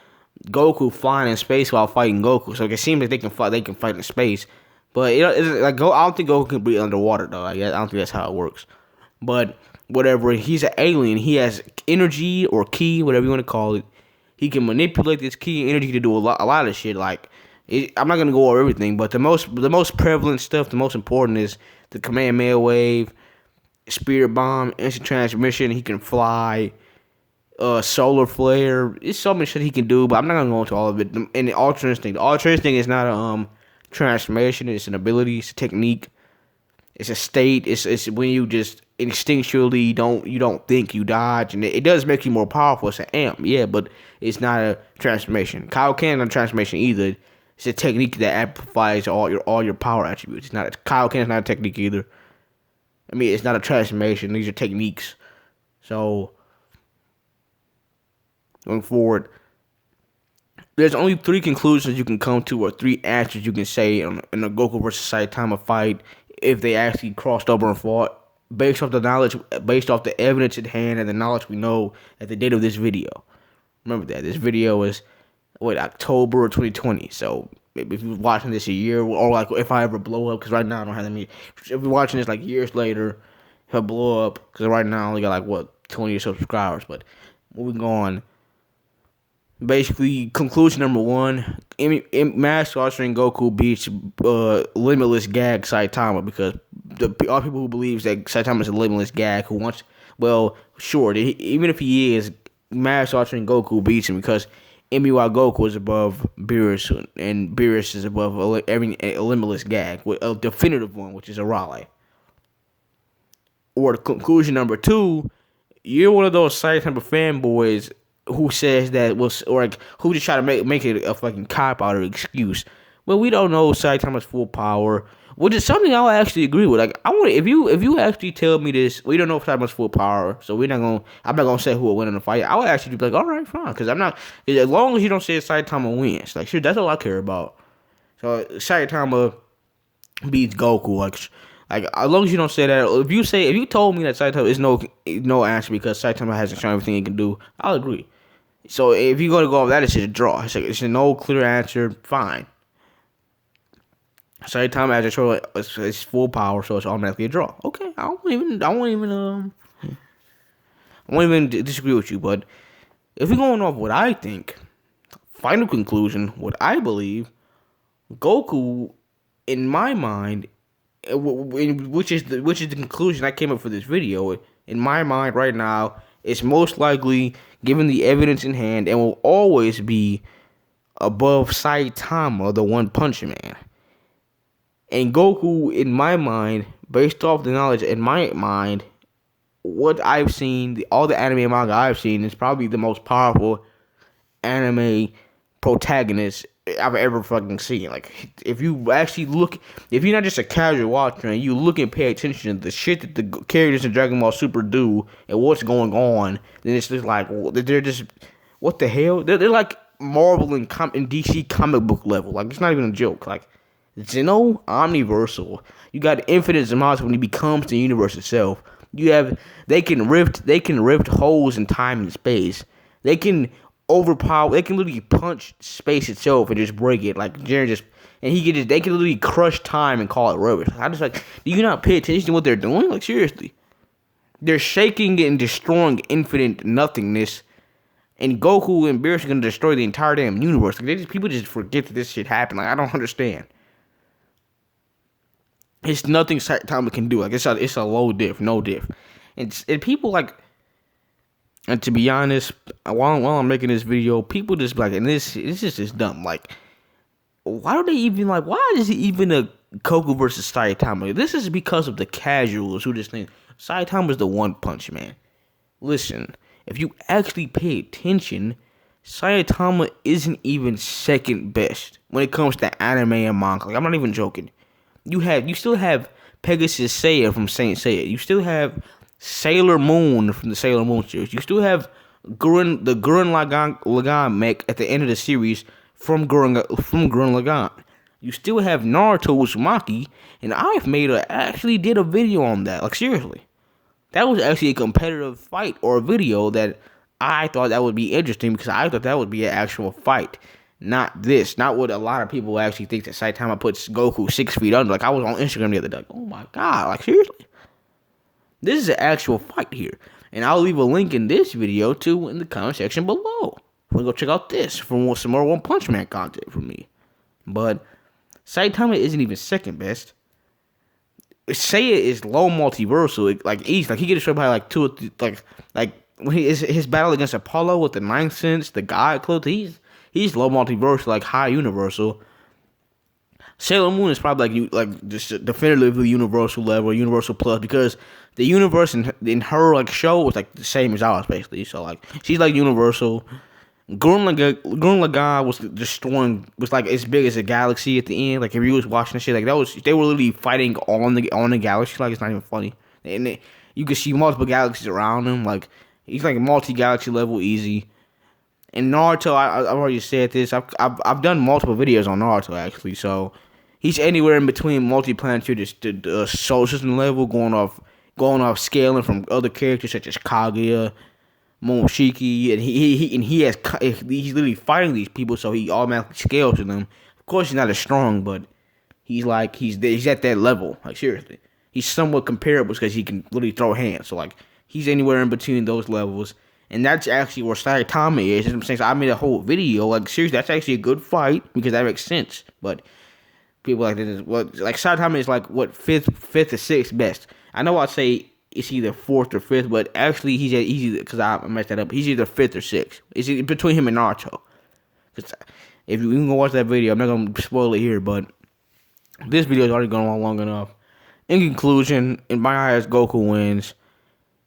Goku flying in space while fighting Goku, so it seems like they can fight in space. But I don't think Goku can breathe underwater though. I don't think that's how it works. But whatever, he's an alien. He has energy or ki, whatever you want to call it. He can manipulate this ki and energy to do a lot of shit. Like, I'm not gonna go over everything, but the most prevalent stuff, the most important is the Kamehameha Wave, Spirit Bomb, Instant Transmission. He can fly. Solar Flare. It's so much shit he can do, but I'm not gonna go into all of it. And the Ultra Instinct. The Ultra Instinct is not a transformation. It's an ability. It's a technique. It's a state. It's when you just instinctually you don't think, you dodge, and it does make you more powerful. It's an amp, yeah, but it's not a transformation. Kaioken is not a transformation either. It's a technique that amplifies all your power attributes. Kaioken is not a technique either. I mean, it's not a transformation. These are techniques. So, going forward, there's only 3 conclusions you can come to, or 3 answers you can say in a Goku versus Saitama fight if they actually crossed over and fought, based off the evidence at hand and the knowledge we know at the date of this video. Remember that this video is October 2020. So if you're watching this a year, or like if I ever blow up, because right now I don't have that many. If you're watching this like years later, if I blow up, because right now I only got 20 subscribers. But moving on. Basically, conclusion number 1: Master Ultra Goku beats limitless gag Saitama, because all people who believes that Saitama is a limitless gag who wants, even if he is, Master Ultra Goku beats him because MUI Goku is above Beerus, and Beerus is above every limitless gag, with a definitive one, which is a Raleigh. Or conclusion number 2: you're one of those Saitama fanboys who says that who just try to make it a fucking cop out or excuse But we don't know Saitama's full power, which is something I'll actually agree with. Like, I want if you actually tell me this, we don't know Saitama's full power, so I'm not gonna say who will win in the fight. I would actually be like, all right, fine, because I'm not as long as you don't say Saitama wins. Like, sure, that's all I care about. So Saitama beats Goku, like as long as you don't say that. If you told me that Saitama is no answer because Saitama hasn't shown everything he can do, I'll agree. So if you're gonna go off that, it's a draw. It's a no clear answer. Fine. Saitama has a show it's full power, so it's automatically a draw. Okay, I won't even disagree with you. But if we're going off what I think, final conclusion, what I believe, Goku, in my mind, which is the conclusion I came up for this video. In my mind, right now, it's most likely, given the evidence in hand, and will always be above Saitama, the One Punch Man. And Goku, in my mind, based off the knowledge in my mind, what I've seen, all the anime and manga I've seen, is probably the most powerful anime protagonist I've ever fucking seen. Like, if you actually look, if you're not just a casual watcher and you look and pay attention to the shit that the characters in Dragon Ball Super do and what's going on, then it's just like, they're just, what the hell? They're like Marvel and DC comic book level. Like, it's not even a joke. Like, Zeno, omniversal. You got infinite Zamasu when he becomes the universe itself. They can rift holes in time and space. They can they can literally punch space itself and just break it. Like, they can literally crush time and call it rubbish. I just like, do you not pay attention to what they're doing? Like, seriously. They're shaking and destroying infinite nothingness. And Goku and Beerus are gonna destroy the entire damn universe. Like, people just forget that this shit happened. Like, I don't understand. It's nothing Saitama can do. Like, it's a low diff, no diff. And people like, and to be honest, while I'm making this video, people just like, and this is just dumb. Like, why is it even a Goku versus Saitama? This is because of the casuals who just think Saitama's the One Punch Man. Listen, if you actually pay attention, Saitama isn't even second best when it comes to anime and manga. Like, I'm not even joking. You still have Pegasus Seiya from Saint Seiya. You still have Sailor Moon from the Sailor Moon series. You still have the Gurren Lagann mech at the end of the series from Gurren Lagann. You still have Naruto Uzumaki, and actually did a video on that. Like, seriously. That was actually a competitive fight or a video that I thought that would be interesting because I thought that would be an actual fight. Not what a lot of people actually think that Saitama puts Goku 6 feet under. Like, I was on Instagram the other day. Like, oh my god, like, seriously? This is an actual fight here. And I'll leave a link in this video too in the comment section below. We'll go check out this for some more One Punch Man content from me. But Saitama isn't even second best. Seiya is low multiversal. Like, easy. Like, he get destroyed by like two or three, like when his battle against Apollo with the Ninth Sense, the God Cloth, he's low multiversal, like high universal. Sailor Moon is probably like just definitively universal level, universal plus, because the universe in her like show was like the same as ours basically. So like, she's like universal. Gurren Lagann was like as big as a galaxy at the end. Like, if you was watching the shit, like they were literally fighting on the galaxy. Like, it's not even funny. And you can see multiple galaxies around him. Like, he's like multi-galaxy level easy. And Naruto, I've already said this. I've done multiple videos on Naruto actually. So he's anywhere in between multi-planetary to solar system level, going off scaling from other characters such as Kaguya, Momoshiki, and he's literally fighting these people, so he automatically scales to them. Of course, he's not as strong, but he's at that level. Like, seriously, he's somewhat comparable because he can literally throw hands. So like, he's anywhere in between those levels, and that's actually where Saitama is. I'm saying, so I made a whole video. Like, seriously, that's actually a good fight because that makes sense. But people like this, like Saitama is like what fifth or sixth best. I know I say it's either fourth or fifth, but actually he's either, because I messed that up. He's either fifth or sixth. It's between him and Naruto. Cause if you can go watch that video, I'm not gonna spoil it here, but this video is already going on long enough. In conclusion, in my eyes, Goku wins.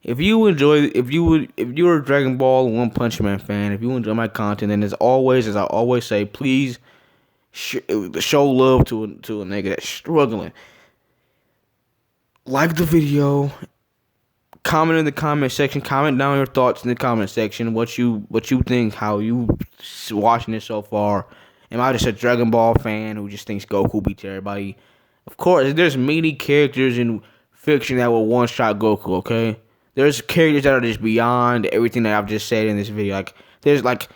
If you're a Dragon Ball One Punch Man fan, if you enjoy my content, then as I always say, please show love to a nigga that's struggling. Like the video, comment in the comment section. Comment down your thoughts in the comment section. What you think? How you watching it so far? Am I just a Dragon Ball fan who just thinks Goku beats everybody? Of course, there's many characters in fiction that will one shot Goku. Okay, there's characters that are just beyond everything that I've just said in this video. Like there's like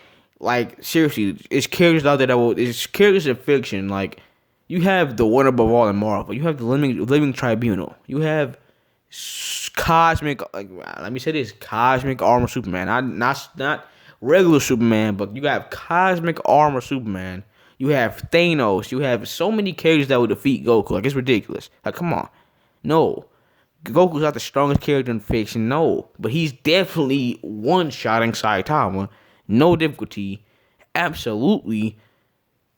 seriously, it's characters out there that will. It's characters in fiction. Like you have the one above all in Marvel. You have the living tribunal. You have cosmic, like let me say this, cosmic armor Superman. Not regular Superman, but you have cosmic armor Superman. You have Thanos. You have so many characters that will defeat Goku. Like it's ridiculous. Like come on, no. Goku's not the strongest character in fiction, no, but he's definitely one-shotting Saitama. No difficulty, absolutely.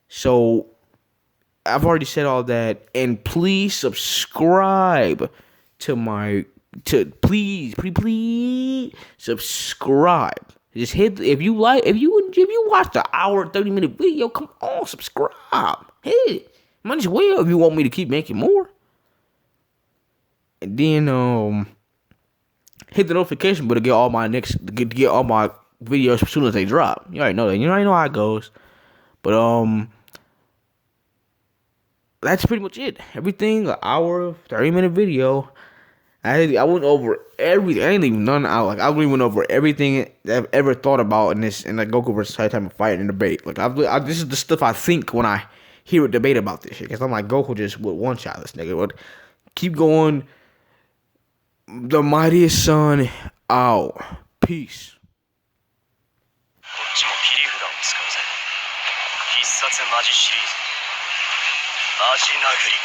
So I've already said all that, and please subscribe to my please subscribe. Just hit if you watch the hour 30-minute video, come on, subscribe. Hit it. Might as well if you want me to keep making more. And then hit the notification bell to get all my videos as soon as they drop. You already know that. You already know how it goes. But that's pretty much it. Everything, an hour, 30-minute video. I went over everything. I ain't leaving none out. Like I really went over everything that I've ever thought about in the Goku versus Saitama fight and debate. Like this is the stuff I think when I hear a debate about this shit. Cause I'm like Goku just would one shot this nigga. But keep going. The mightiest son out. Peace. こっちも切り札を使うぜ。必殺マジシリーズ。マジ殴り。